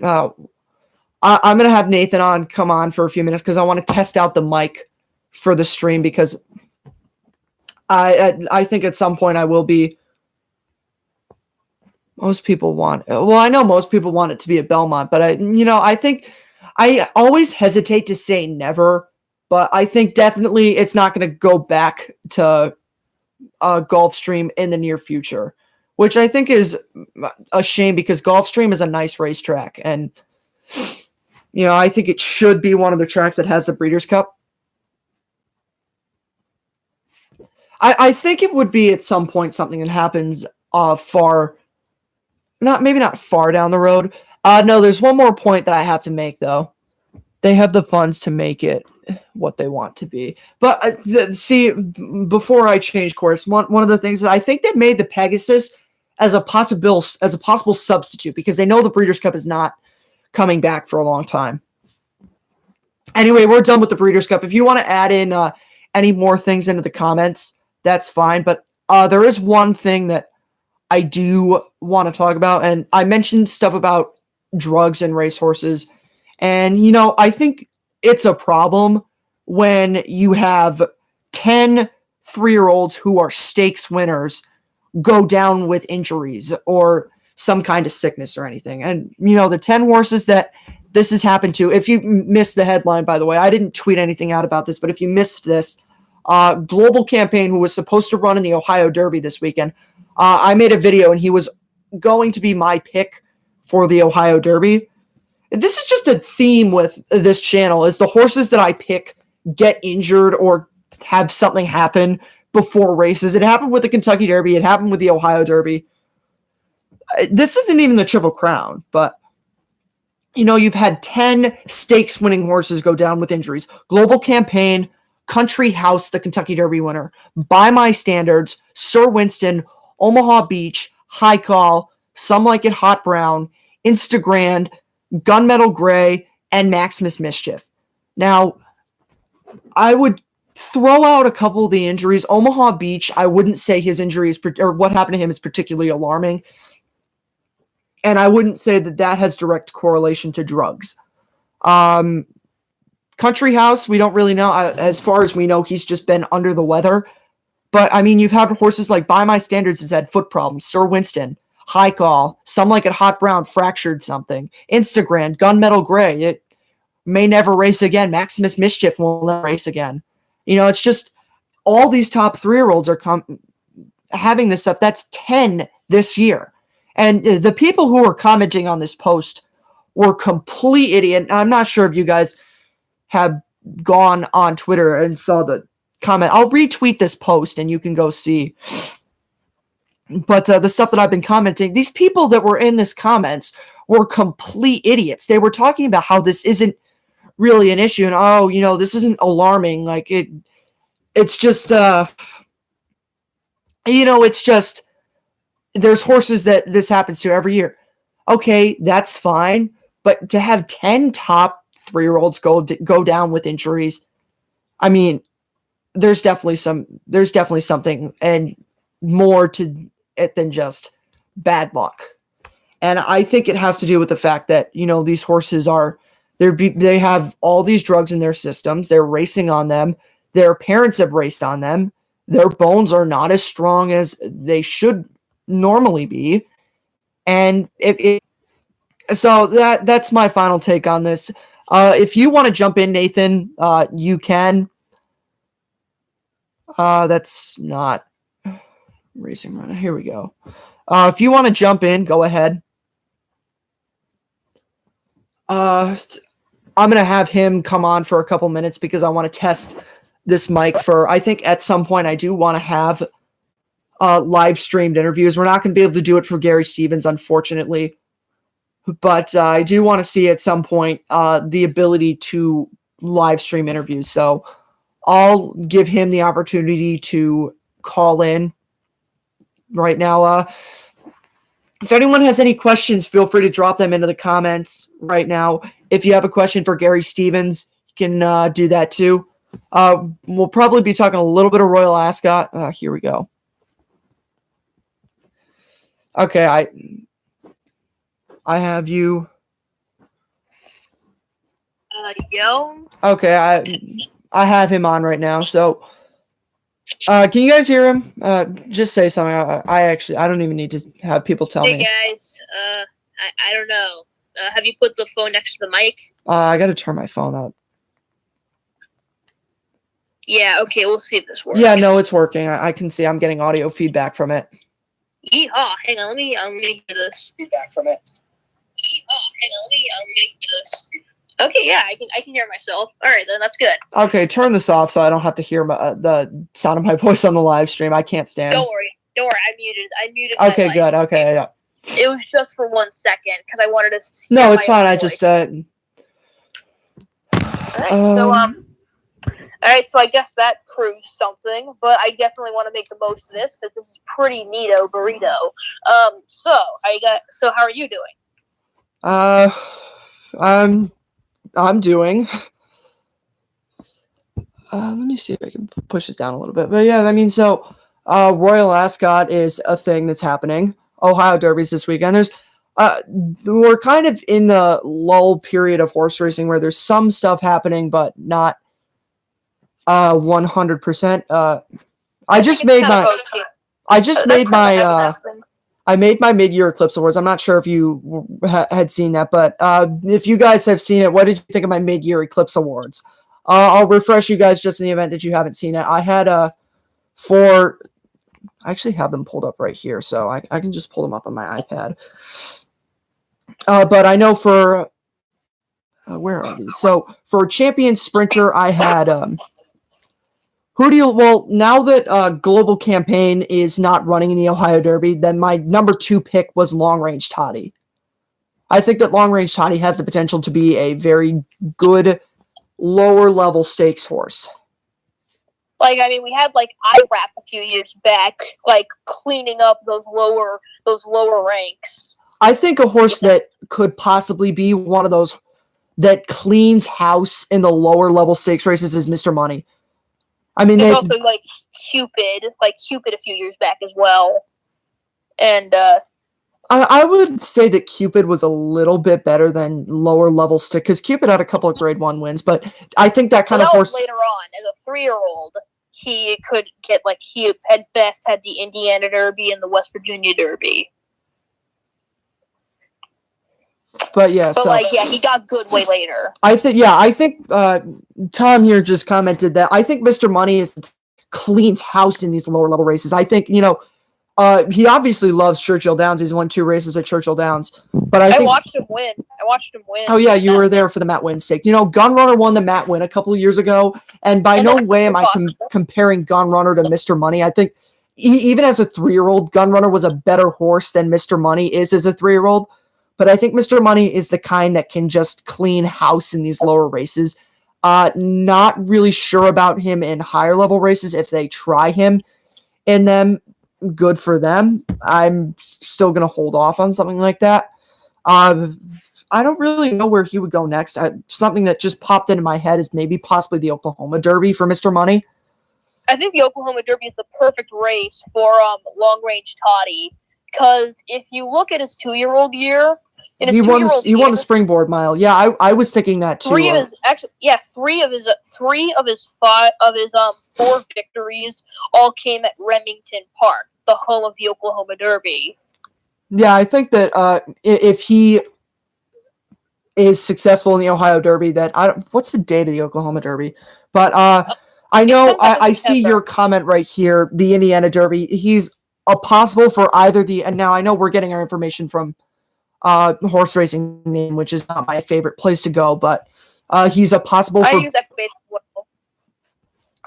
I'm gonna have Nathan come on for a few minutes because I want to test out the mic for the stream because I think at some point I will be. Most people want. Well, I know most people want it to be at Belmont, but I think I always hesitate to say never, but I think definitely it's not going to go back to Gulfstream in the near future, which I think is a shame because Gulfstream is a nice racetrack, and I think it should be one of the tracks that has the Breeders' Cup. I think it would be at some point something that happens maybe not far down the road. No, there's one more point that I have to make though. They have the funds to make it what they want to be. But see, before I change course, one of the things that I think they made the Pegasus as a possible substitute because they know the Breeders' Cup is not coming back for a long time. Anyway, we're done with the Breeders' Cup. If you want to add in any more things into the comments, that's fine. But there is one thing that I do want to talk about, and I mentioned stuff about drugs and racehorses, and I think it's a problem when you have 10 3-year-olds who are stakes winners go down with injuries or some kind of sickness or anything. And the 10 horses that this has happened to, if you missed the headline, by the way, I didn't tweet anything out about this, but if you missed this, Global Campaign, who was supposed to run in the Ohio Derby this weekend, I made a video and he was going to be my pick for the Ohio Derby. This is just a theme with this channel is the horses that I pick get injured or have something happen before races. It happened with the Kentucky Derby. It happened with the Ohio Derby. This isn't even the Triple Crown, but you've had 10 stakes winning horses go down with injuries. Global Campaign, Country House, the Kentucky Derby winner, By My Standards, Sir Winston, Omaha Beach, High Call, Some Like It Hot Brown, Instagrand, Gunmetal Gray, and Maximus Mischief. Now, I would throw out a couple of the injuries. Omaha Beach, I wouldn't say his injuries or what happened to him is particularly alarming. And I wouldn't say that has direct correlation to drugs. Country House, we don't really know. As far as we know, he's just been under the weather. But, you've had horses like By My Standards has had foot problems. Sir Winston, High Call, Some Like It Hot Brown fractured something. Instagram, Gunmetal Gray, it may never race again. Maximus Mischief will never race again. It's just all these top 3-year-olds are having this stuff. That's 10 this year. And the people who were commenting on this post were complete idiot. I'm not sure if you guys have gone on Twitter and saw the comment. I'll retweet this post and you can go see. But the stuff that I've been commenting, these people that were in this comments were complete idiots. They were talking about how this isn't really an issue and this isn't alarming. Like it's just it's just there's horses that this happens to every year. Okay, that's fine, but to have 10 top 3-year-olds go down with injuries, there's definitely something and more to it than just bad luck. And I think it has to do with the fact that these horses they have all these drugs in their systems. They're racing on them. Their parents have raced on them. Their bones are not as strong as they should normally be. And so that's my final take on this. If you want to jump in, Nathan, you can. That's not racing runner. Here we go. If you want to jump in, go ahead. I'm going to have him come on for a couple minutes because I want to test this mic I think at some point I do want to have live streamed interviews. We're not going to be able to do it for Gary Stevens, unfortunately. But I do want to see at some point the ability to live stream interviews. So I'll give him the opportunity to call in right now. If anyone has any questions, feel free to drop them into the comments right now. If you have a question for Gary Stevens, you can do that too. We'll probably be talking a little bit of Royal Ascot. Here we go. Okay, I have you. Yo. Okay, I have him on right now. So, can you guys hear him? Just say something. I don't even need to have people tell me. Hey guys. I don't know. Have you put the phone next to the mic? I got to turn my phone up. Yeah. Okay. We'll see if this works. Yeah, no, it's working. I can see. I'm getting audio feedback from it. Yeehaw! Hang on. Let me hear this. Feedback from it. Yeehaw! Hang on. Let me hear this. Okay. Yeah. I can hear myself. All right. Then that's good. Okay, turn this off so I don't have to hear the sound of my voice on the live stream. I can't stand. Don't worry. I muted. Okay, my good. Okay, yeah. It was just for 1 second because I wanted to. No, it's fine. I just. Alright, Alright, so I guess that proves something, but I definitely want to make the most of this because this is pretty neato burrito. So how are you doing? I'm doing. Let me see if I can push this down a little bit. But yeah, I mean, so Royal Ascot is a thing that's happening. Ohio Derby's this weekend. We're kind of in the lull period of horse racing where there's some stuff happening, but not 100%. I made my mid-year Eclipse Awards. I'm not sure if you had seen that, but if you guys have seen it, what did you think of my mid-year Eclipse Awards? I'll refresh you guys just in the event that you haven't seen it. I had I actually have them pulled up right here, so I can just pull them up on my iPad. But I know for where are these? So for champion sprinter, I had now that Global Campaign is not running in the Ohio Derby, then my number 2 pick was Long Range Toddy. I think that Long Range Toddy has the potential to be a very good lower level stakes horse. Like, I mean, we had like IRAP a few years back, like cleaning up those lower ranks. I think a horse that could possibly be one of those that cleans house in the lower level stakes races is Mr. Money. I mean, there's also like Cupid a few years back as well, and I would say that Cupid was a little bit better than lower level stick because Cupid had a couple of Grade 1 wins, but I think that kind of horse later on as a 3-year-old. He could get he at best had the Indiana Derby and the West Virginia Derby. But yeah, he got good way later. I think Tom here just commented that I think Mr. Money cleans house in these lower level races. I think, he obviously loves Churchill Downs. He's won 2 races at Churchill Downs. But I watched him win. Oh yeah, you were there for the Matt Winn stake. Gunrunner won the Matt Winn a couple of years ago, and by no way am I comparing Gunrunner to Mr. Money. I think even as a 3-year-old, Gunrunner was a better horse than Mr. Money is as a 3-year-old. But I think Mr. Money is the kind that can just clean house in these lower races. Not really sure about him in higher level races. If they try him in them, good for them. I'm still going to hold off on something like that. I don't really know where he would go next. Something that just popped into my head is maybe possibly the Oklahoma Derby for Mr. Money. I think the Oklahoma Derby is the perfect race for Long Range Toddy, because if you look at his 2-year-old year, he won the Springboard Mile. Yeah, I was thinking that too. 3 of his 4 victories all came at Remington Park, the home of the Oklahoma Derby. Yeah, I think that if he is successful in the Ohio Derby, what's the date of the Oklahoma Derby? But I know I see your comment right here, the Indiana Derby. He's a possible for either and now I know we're getting our information from Horse Racing Name, which is not my favorite place to go, but he's a possible for. I use that base as well.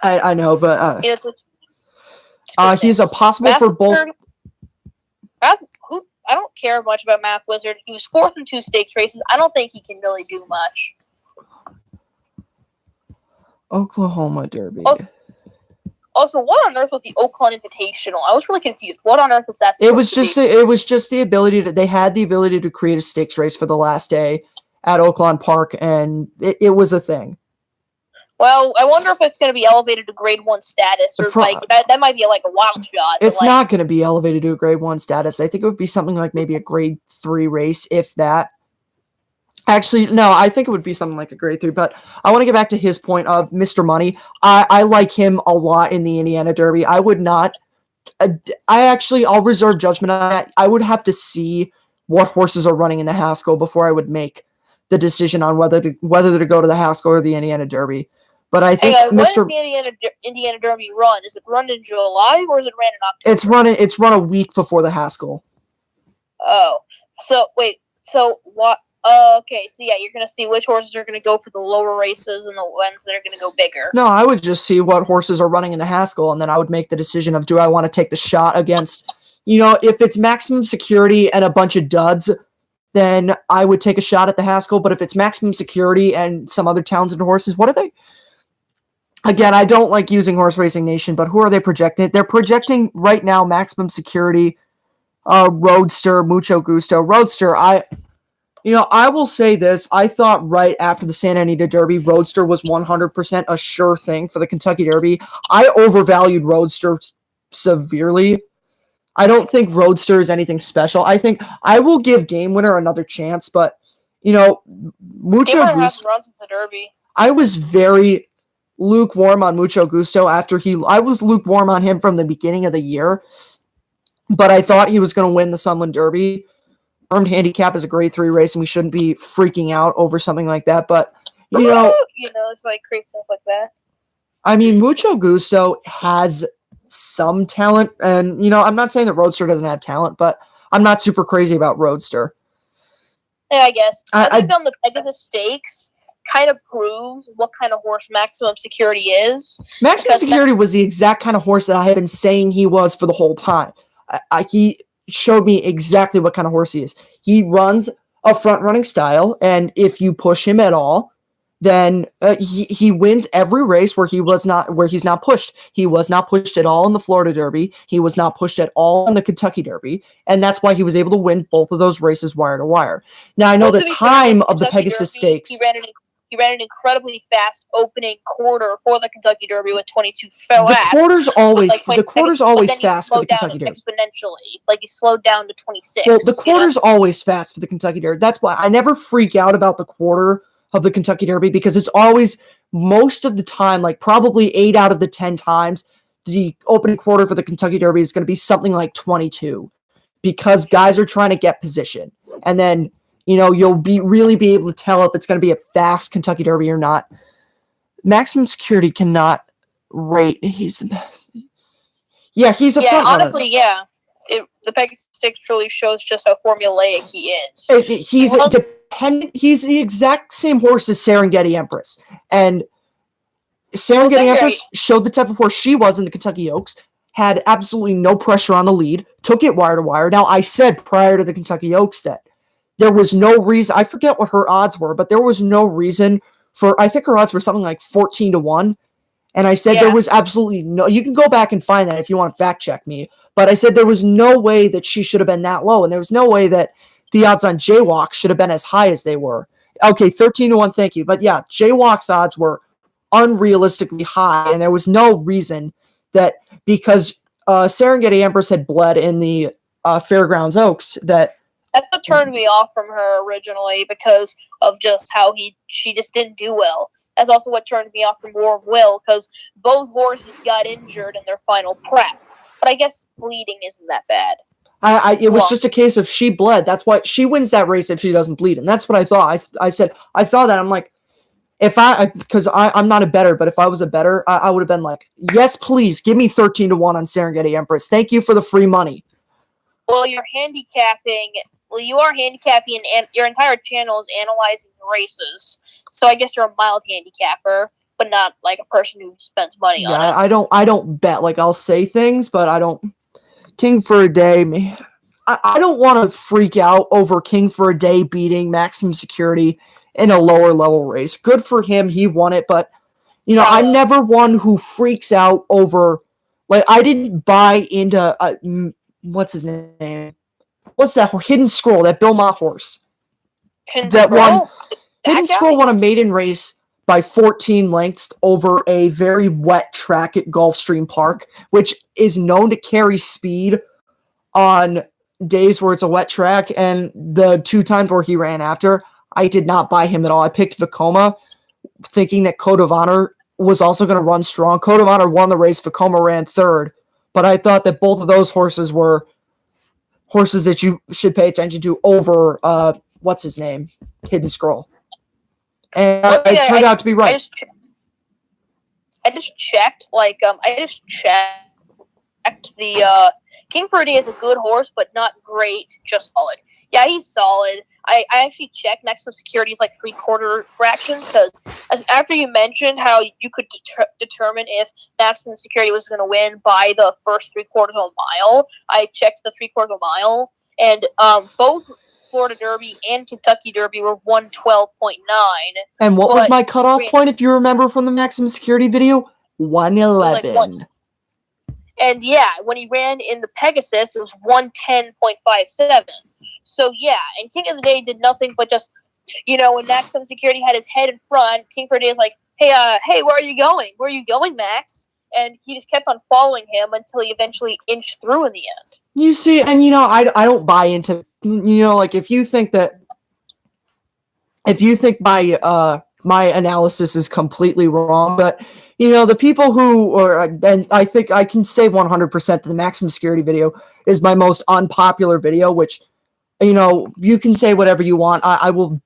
I know, but he's a possible for both. I don't care much about Math Wizard. He was 4th in 2 stakes races. I don't think he can really do much. Oklahoma Derby. Also, what on earth was the Oakland Invitational? I was really confused. What on earth is that? It was just the ability they had the ability to create a stakes race for the last day at Oakland Park, and it was a thing. Well, I wonder if it's going to be elevated to Grade 1 status, or that might be like a wild shot. It's not going to be elevated to a Grade 1 status. I think it would be something like maybe a Grade 3 race, if that. Actually, no, I think it would be something like a Grade 3, but I want to get back to his point of Mr. Money. I like him a lot in the Indiana Derby. I would not. I'll reserve judgment on that. I would have to see what horses are running in the Haskell before I would make the decision on whether to go to the Haskell or the Indiana Derby. But I think when is the Indiana Derby run? Is it run in July or is it ran in October? It's run a week before the Haskell. Oh, so wait, so what? Okay, so yeah, you're gonna see which horses are gonna go for the lower races and the ones that are gonna go bigger. No, I would just see what horses are running in the Haskell, and then I would make the decision of do I want to take the shot against, if it's maximum security and a bunch of duds, then I would take a shot at the Haskell. But if it's maximum security and some other talented horses, what are they? Again, I don't like using Horse Racing Nation, but who are they projecting? They're projecting right now maximum security, Roadster, Mucho Gusto. Roadster, I will say this. I thought right after the Santa Anita Derby, Roadster was 100% a sure thing for the Kentucky Derby. I overvalued Roadster severely. I don't think Roadster is anything special. I think I will give Game Winner another chance, but, Mucho Gusto. Runs the Derby. I was very lukewarm on Mucho Gusto I was lukewarm on him from the beginning of the year, but I thought he was going to win the Sunland Derby. Earned handicap is a Grade 3 race, and we shouldn't be freaking out over something like that. But it's like crazy stuff like that. I mean, Mucho Gusto has some talent, and I'm not saying that Roadster doesn't have talent, but I'm not super crazy about Roadster. Yeah, I guess. I think on the Pegasus Stakes kind of proves what kind of horse Maximum Security is. Maximum Security was the exact kind of horse that I have been saying he was for the whole time. He showed me exactly what kind of horse he is. He runs a front-running style, and if you push him at all, then he wins every race where he's not pushed. He was not pushed at all in the Florida Derby. He was not pushed at all in the Kentucky Derby, and that's why he was able to win both of those races wire to wire. Now I know the time of the Pegasus Stakes. He ran an incredibly fast opening quarter for the Kentucky Derby with 22 laps. The quarter's always fast for the Kentucky Derby. Exponentially, like he slowed down to 26. Well, the quarter's always fast for the Kentucky Derby. That's why I never freak out about the quarter of the Kentucky Derby, because it's always, most of the time, like probably 8 out of the 10 times, the opening quarter for the Kentucky Derby is going to be something like 22, because guys are trying to get position, and then you'll really be able to tell if it's going to be a fast Kentucky Derby or not. Maximum Security cannot rate. He's the best. Yeah, he's a front runner. Honestly, yeah. The Pegasus Stakes truly shows just how formulaic he is. He's dependent. He's the exact same horse as Serengeti Empress, and Serengeti Empress showed the type of horse she was in the Kentucky Oaks. Had absolutely no pressure on the lead. Took it wire to wire. Now, I said prior to the Kentucky Oaks that there was no reason, I forget what her odds were, but there was no reason I think her odds were something like 14-1. And I said there was absolutely no, you can go back and find that if you want to fact check me, but I said there was no way that she should have been that low. And there was no way that the odds on Jaywalk should have been as high as they were. Okay, 13-1, thank you. But yeah, Jaywalk's odds were unrealistically high. And there was no reason that, because Serengeti Empress had bled in the Fairgrounds Oaks, that's what turned me off from her originally, because of just how she just didn't do well. That's also what turned me off from War of Will, because both horses got injured in their final prep. But I guess bleeding isn't that bad. It was just a case of she bled. That's why she wins that race if she doesn't bleed. And that's what I thought. I said, I saw that. I'm like, because I'm not a bettor, but if I was a bettor, I would have been like, yes, please, give me 13-1 on Serengeti Empress. Thank you for the free money. Well, you are handicapping, and your entire channel is analyzing the races. So I guess you're a mild handicapper, but not like a person who spends money on it. I don't bet. Like, I'll say things, but I don't. King for a Day, I don't want to freak out over King for a Day beating Maximum Security in a lower level race. Good for him, he won it, but I'm never one who freaks out over, like, I didn't buy into what's his name? What's that horse? Hidden Scroll, that Bill Mott horse. Hidden Scroll won a maiden race by 14 lengths over a very wet track at Gulfstream Park, which is known to carry speed on days where it's a wet track. And the 2 times where he ran after, I did not buy him at all. I picked Vekoma, thinking that Code of Honor was also going to run strong. Code of Honor won the race. Vekoma ran third. But I thought that both of those horses were horses that you should pay attention to over, what's his name? Hidden Scroll. And I turned out to be right. I just checked the King Ferdy is a good horse, but not great, just solid. Yeah, he's solid. I actually checked maximum security's like 3/4 fractions, because after you mentioned how you could determine if maximum security was going to win by the first 3/4 of a mile, I checked the 3/4 of a mile, and both Florida Derby and Kentucky Derby were 112.9. And what was my cutoff point, if you remember from the maximum security video? 111. And yeah, when he ran in the Pegasus, it was 110.57. So yeah, and King of the Day did nothing but just, when maximum security had his head in front, King for a Day is like, hey, where are you going? Where are you going, Max? And he just kept on following him until he eventually inched through in the end. You see, and I don't buy into, like if you think my analysis is completely wrong, but the people who and I think I can say 100% that the maximum security video is my most unpopular video, which you can say whatever you want. I will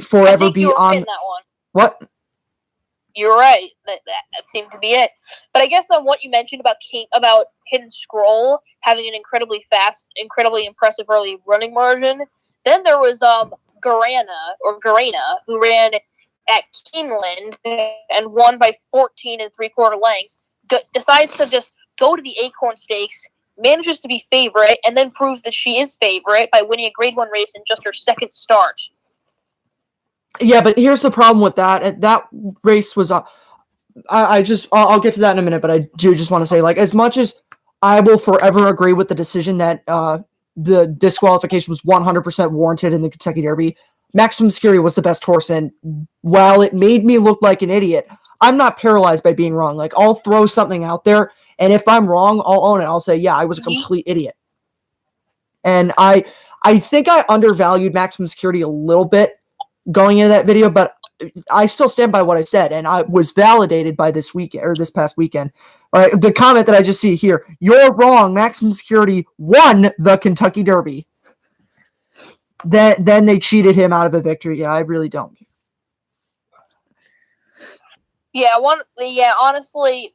forever be on that one. What? You're right. That seemed to be it. But I guess on what you mentioned about Hidden Scroll having an incredibly fast, incredibly impressive early running margin, then there was Garena, who ran at Keeneland and won by 14 3/4 lengths, decides to just go to the Acorn Stakes, manages to be favorite, and then proves that she is favorite by winning a Grade 1 race in just her second start. Yeah, but here's the problem with that. That race was I'll get to that in a minute, but I do just want to say, like, as much as I will forever agree with the decision that the disqualification was 100% warranted in the Kentucky Derby, Maximum Security was the best horse, and while it made me look like an idiot, I'm not paralyzed by being wrong. Like, I'll throw something out there, and if I'm wrong, I'll own it. I'll say, yeah, I was a complete idiot. And I think I undervalued Maximum Security a little bit going into that video, but I still stand by what I said, and I was validated by this past weekend. The comment that I just see here: "You're wrong. Maximum Security won the Kentucky Derby." Then they cheated him out of a victory. Yeah, I really don't care. Yeah, honestly,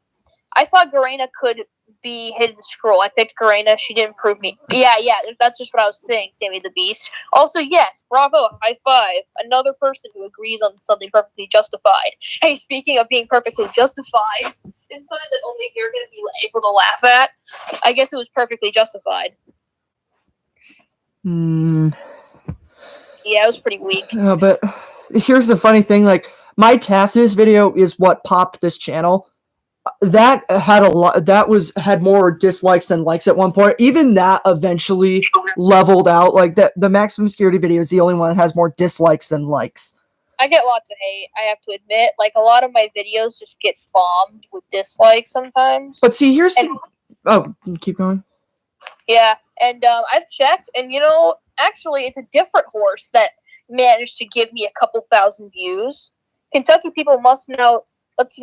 I thought Garena could be Hidden Scroll. I picked Garena. She didn't prove me. Yeah, that's just what I was saying, Sammy the Beast. Also, yes, bravo, high five. Another person who agrees on something perfectly justified. Hey, speaking of being perfectly justified, is something that only you're going to be able to laugh at. I guess it was perfectly justified. Yeah, it was pretty weak. But here's the funny thing, like, my Tacitus video is what popped this channel. That had more dislikes than likes at one point. Even that eventually leveled out. Like, the Maximum Security video is the only one that has more dislikes than likes. I get lots of hate, I have to admit. Like, a lot of my videos just get bombed with dislikes sometimes. But see, keep going. Yeah, and I've checked, and actually, it's a different horse that managed to give me a couple thousand views. Kentucky people must know. Let's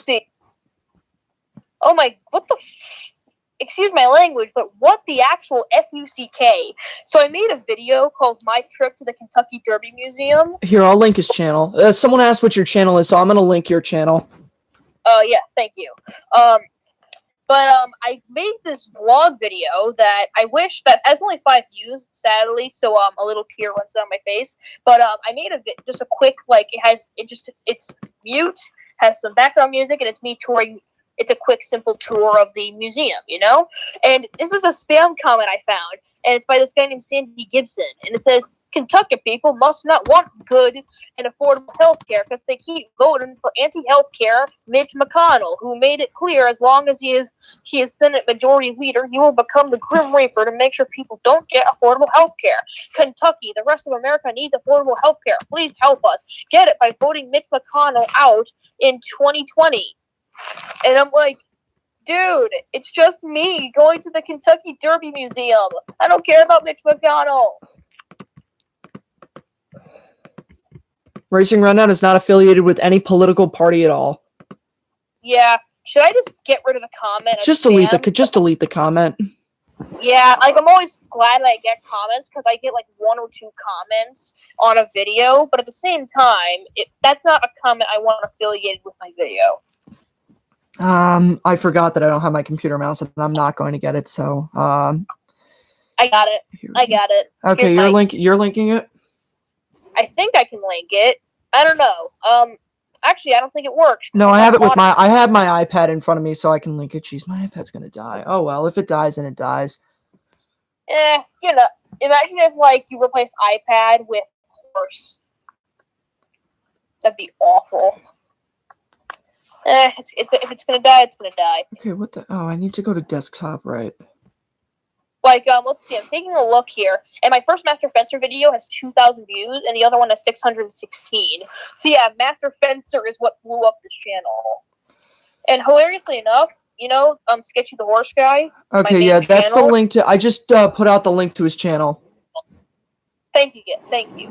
see. Oh my, excuse my language, but what the actual FUCK? So I made a video called My Trip to the Kentucky Derby Museum. Here, I'll link his channel. Someone asked what your channel is, so I'm going to link your channel. Yeah, thank you. But I made this vlog video that I wish that has only 5 views, sadly, so a little tear runs down my face. But I made just a quick, like, it's mute, has some background music, and it's me touring. It's a quick, simple tour of the museum, And this is a spam comment I found, and it's by this guy named Sandy Gibson, and it says, Kentucky people must not want good and affordable health care because they keep voting for anti-health care Mitch McConnell, who made it clear as long as he is Senate Majority Leader, he will become the Grim Reaper to make sure people don't get affordable health care. Kentucky, the rest of America needs affordable health care. Please help us get it by voting Mitch McConnell out in 2020. And I'm like, dude, it's just me going to the Kentucky Derby Museum. I don't care about Mitch McConnell. Racing Rundown is not affiliated with any political party at all. Yeah, should I just get rid of the comment? Just delete the comment. Yeah, like I'm always glad I get comments because I get like 1 or 2 comments on a video, but at the same time, that's not a comment I want affiliated with my video. I forgot that I don't have my computer mouse and I'm not going to get it, so I got it. Okay, you're linking it? I think I can link it. I don't know. Actually, I don't think it works. No, I have it with I have my iPad in front of me so I can link it. Jeez, my iPad's gonna die. Oh well, if it dies, then it dies. Imagine if like you replaced iPad with horse. That'd be awful. If it's gonna die, it's gonna die. Okay, what the? Oh, I need to go to desktop, right? Like, let's see. I'm taking a look here, and my first Master Fencer video has 2,000 views, and the other one has 616. So yeah, Master Fencer is what blew up this channel. And hilariously enough, Sketchy the Horse guy. Okay, yeah, that's the link to. I just put out the link to his channel. Thank you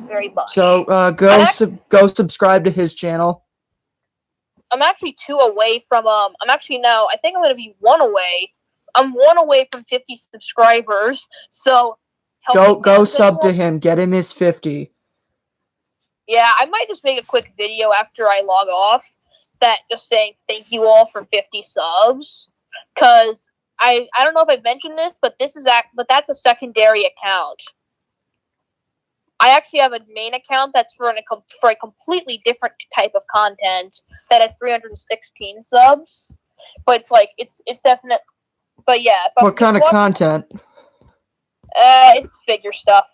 very much. So go subscribe to his channel. I'm actually 2 away from I think I'm gonna be 1 away. I'm 1 away from 50 subscribers, so go sub to him. Get him his 50. Yeah, I might just make a quick video after I log off that just saying thank you all for 50 subs, because I don't know if I mentioned this, but that's a secondary account. I actually have a main account that's for a completely different type of content that has 316 subs, but it's definite. But yeah, what kind of content? It's figure stuff.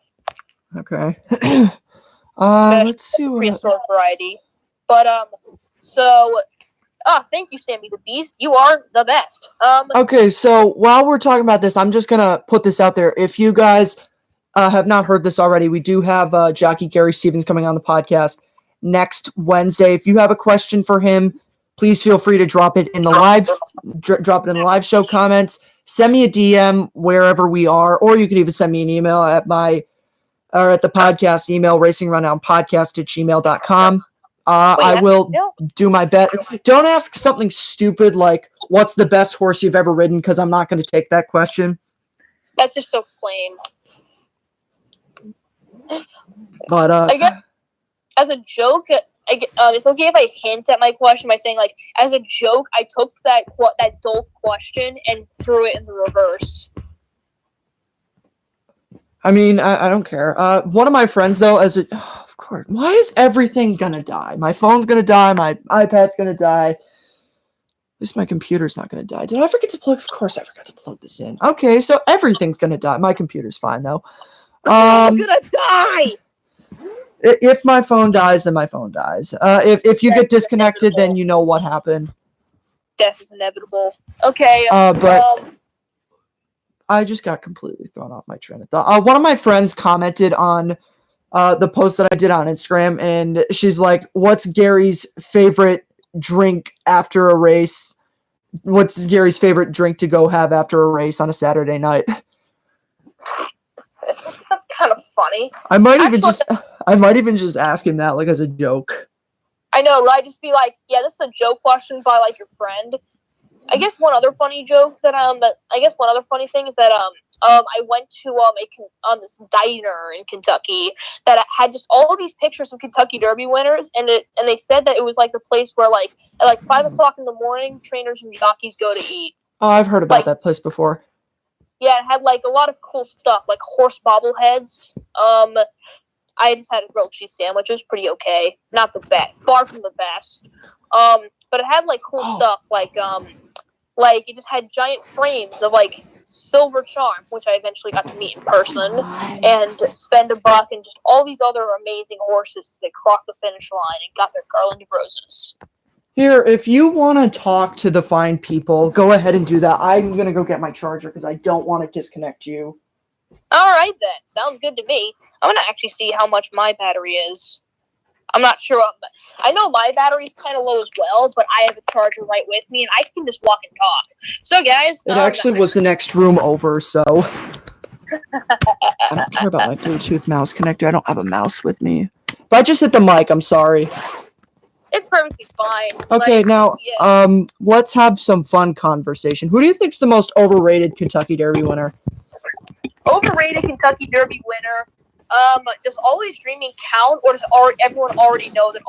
Okay. Let's see what prehistoric variety. But thank you, Sammy the Beast. You are the best. Okay, so while we're talking about this, I'm just gonna put this out there. If you guys have not heard this already, we do have jockey Gary Stevens coming on the podcast next Wednesday. If you have a question for him, please feel free to drop it in the live show comments. Send me a DM wherever we are, or you can even send me an email at the podcast email, racingrundownpodcast@gmail.com. I will do my best. Don't ask something stupid like, what's the best horse you've ever ridden? Because I'm not going to take that question. That's just so plain. But I guess as a joke, it's okay if I hint at my question by saying, like, as a joke, I took that dolt question and threw it in the reverse. I mean, I don't care. One of my friends, though, of course, why is everything gonna die? My phone's gonna die. My iPad's gonna die. At least my computer's not gonna die. Did I forget to plug? Of course, I forgot to plug this in. Okay, so everything's gonna die. My computer's fine, though. I'm gonna die. If my phone dies, then my phone dies. If you get disconnected, then you know what happened. Death is inevitable. Okay. But I just got completely thrown off my train of thought. One of my friends commented on the post that I did on Instagram, and she's like, "What's Gary's favorite drink after a race? What's Gary's favorite drink to go have after a race on a Saturday night?" That's kind of funny. I might even just ask him that, like, as a joke. I know, right? Just be like, yeah, this is a joke question by like your friend. I guess one other funny joke one other funny thing is that I went to this diner in Kentucky that had just all of these pictures of Kentucky Derby winners, and they said that it was like the place where like at 5 o'clock in the morning trainers and jockeys go to eat. Oh, I've heard about that place before. Yeah, it had like a lot of cool stuff, like horse bobbleheads. I just had a grilled cheese sandwich. It was pretty okay. Not the best, far from the best. But it had like cool stuff, like it just had giant frames of like Silver Charm, which I eventually got to meet in person, and Spend a Buck, and just all these other amazing horses that crossed the finish line and got their garland of roses. Here, if you want to talk to the fine people, go ahead and do that. I'm going to go get my charger because I don't want to disconnect you. Alright then, sounds good to me. I'm going to actually see how much my battery is. I'm not sure, but I know my battery's kind of low as well, but I have a charger right with me, and I can just walk and talk. So, guys... It actually was the next room over, so... I don't care about my Bluetooth mouse connector. I don't have a mouse with me. If I just hit the mic, I'm sorry. It's perfectly fine. Okay, Like, now, yeah. let's have some fun conversation. Who do you think's the most overrated Kentucky Derby winner? Overrated Kentucky Derby winner. Does Always Dreaming count, or does everyone already know that Always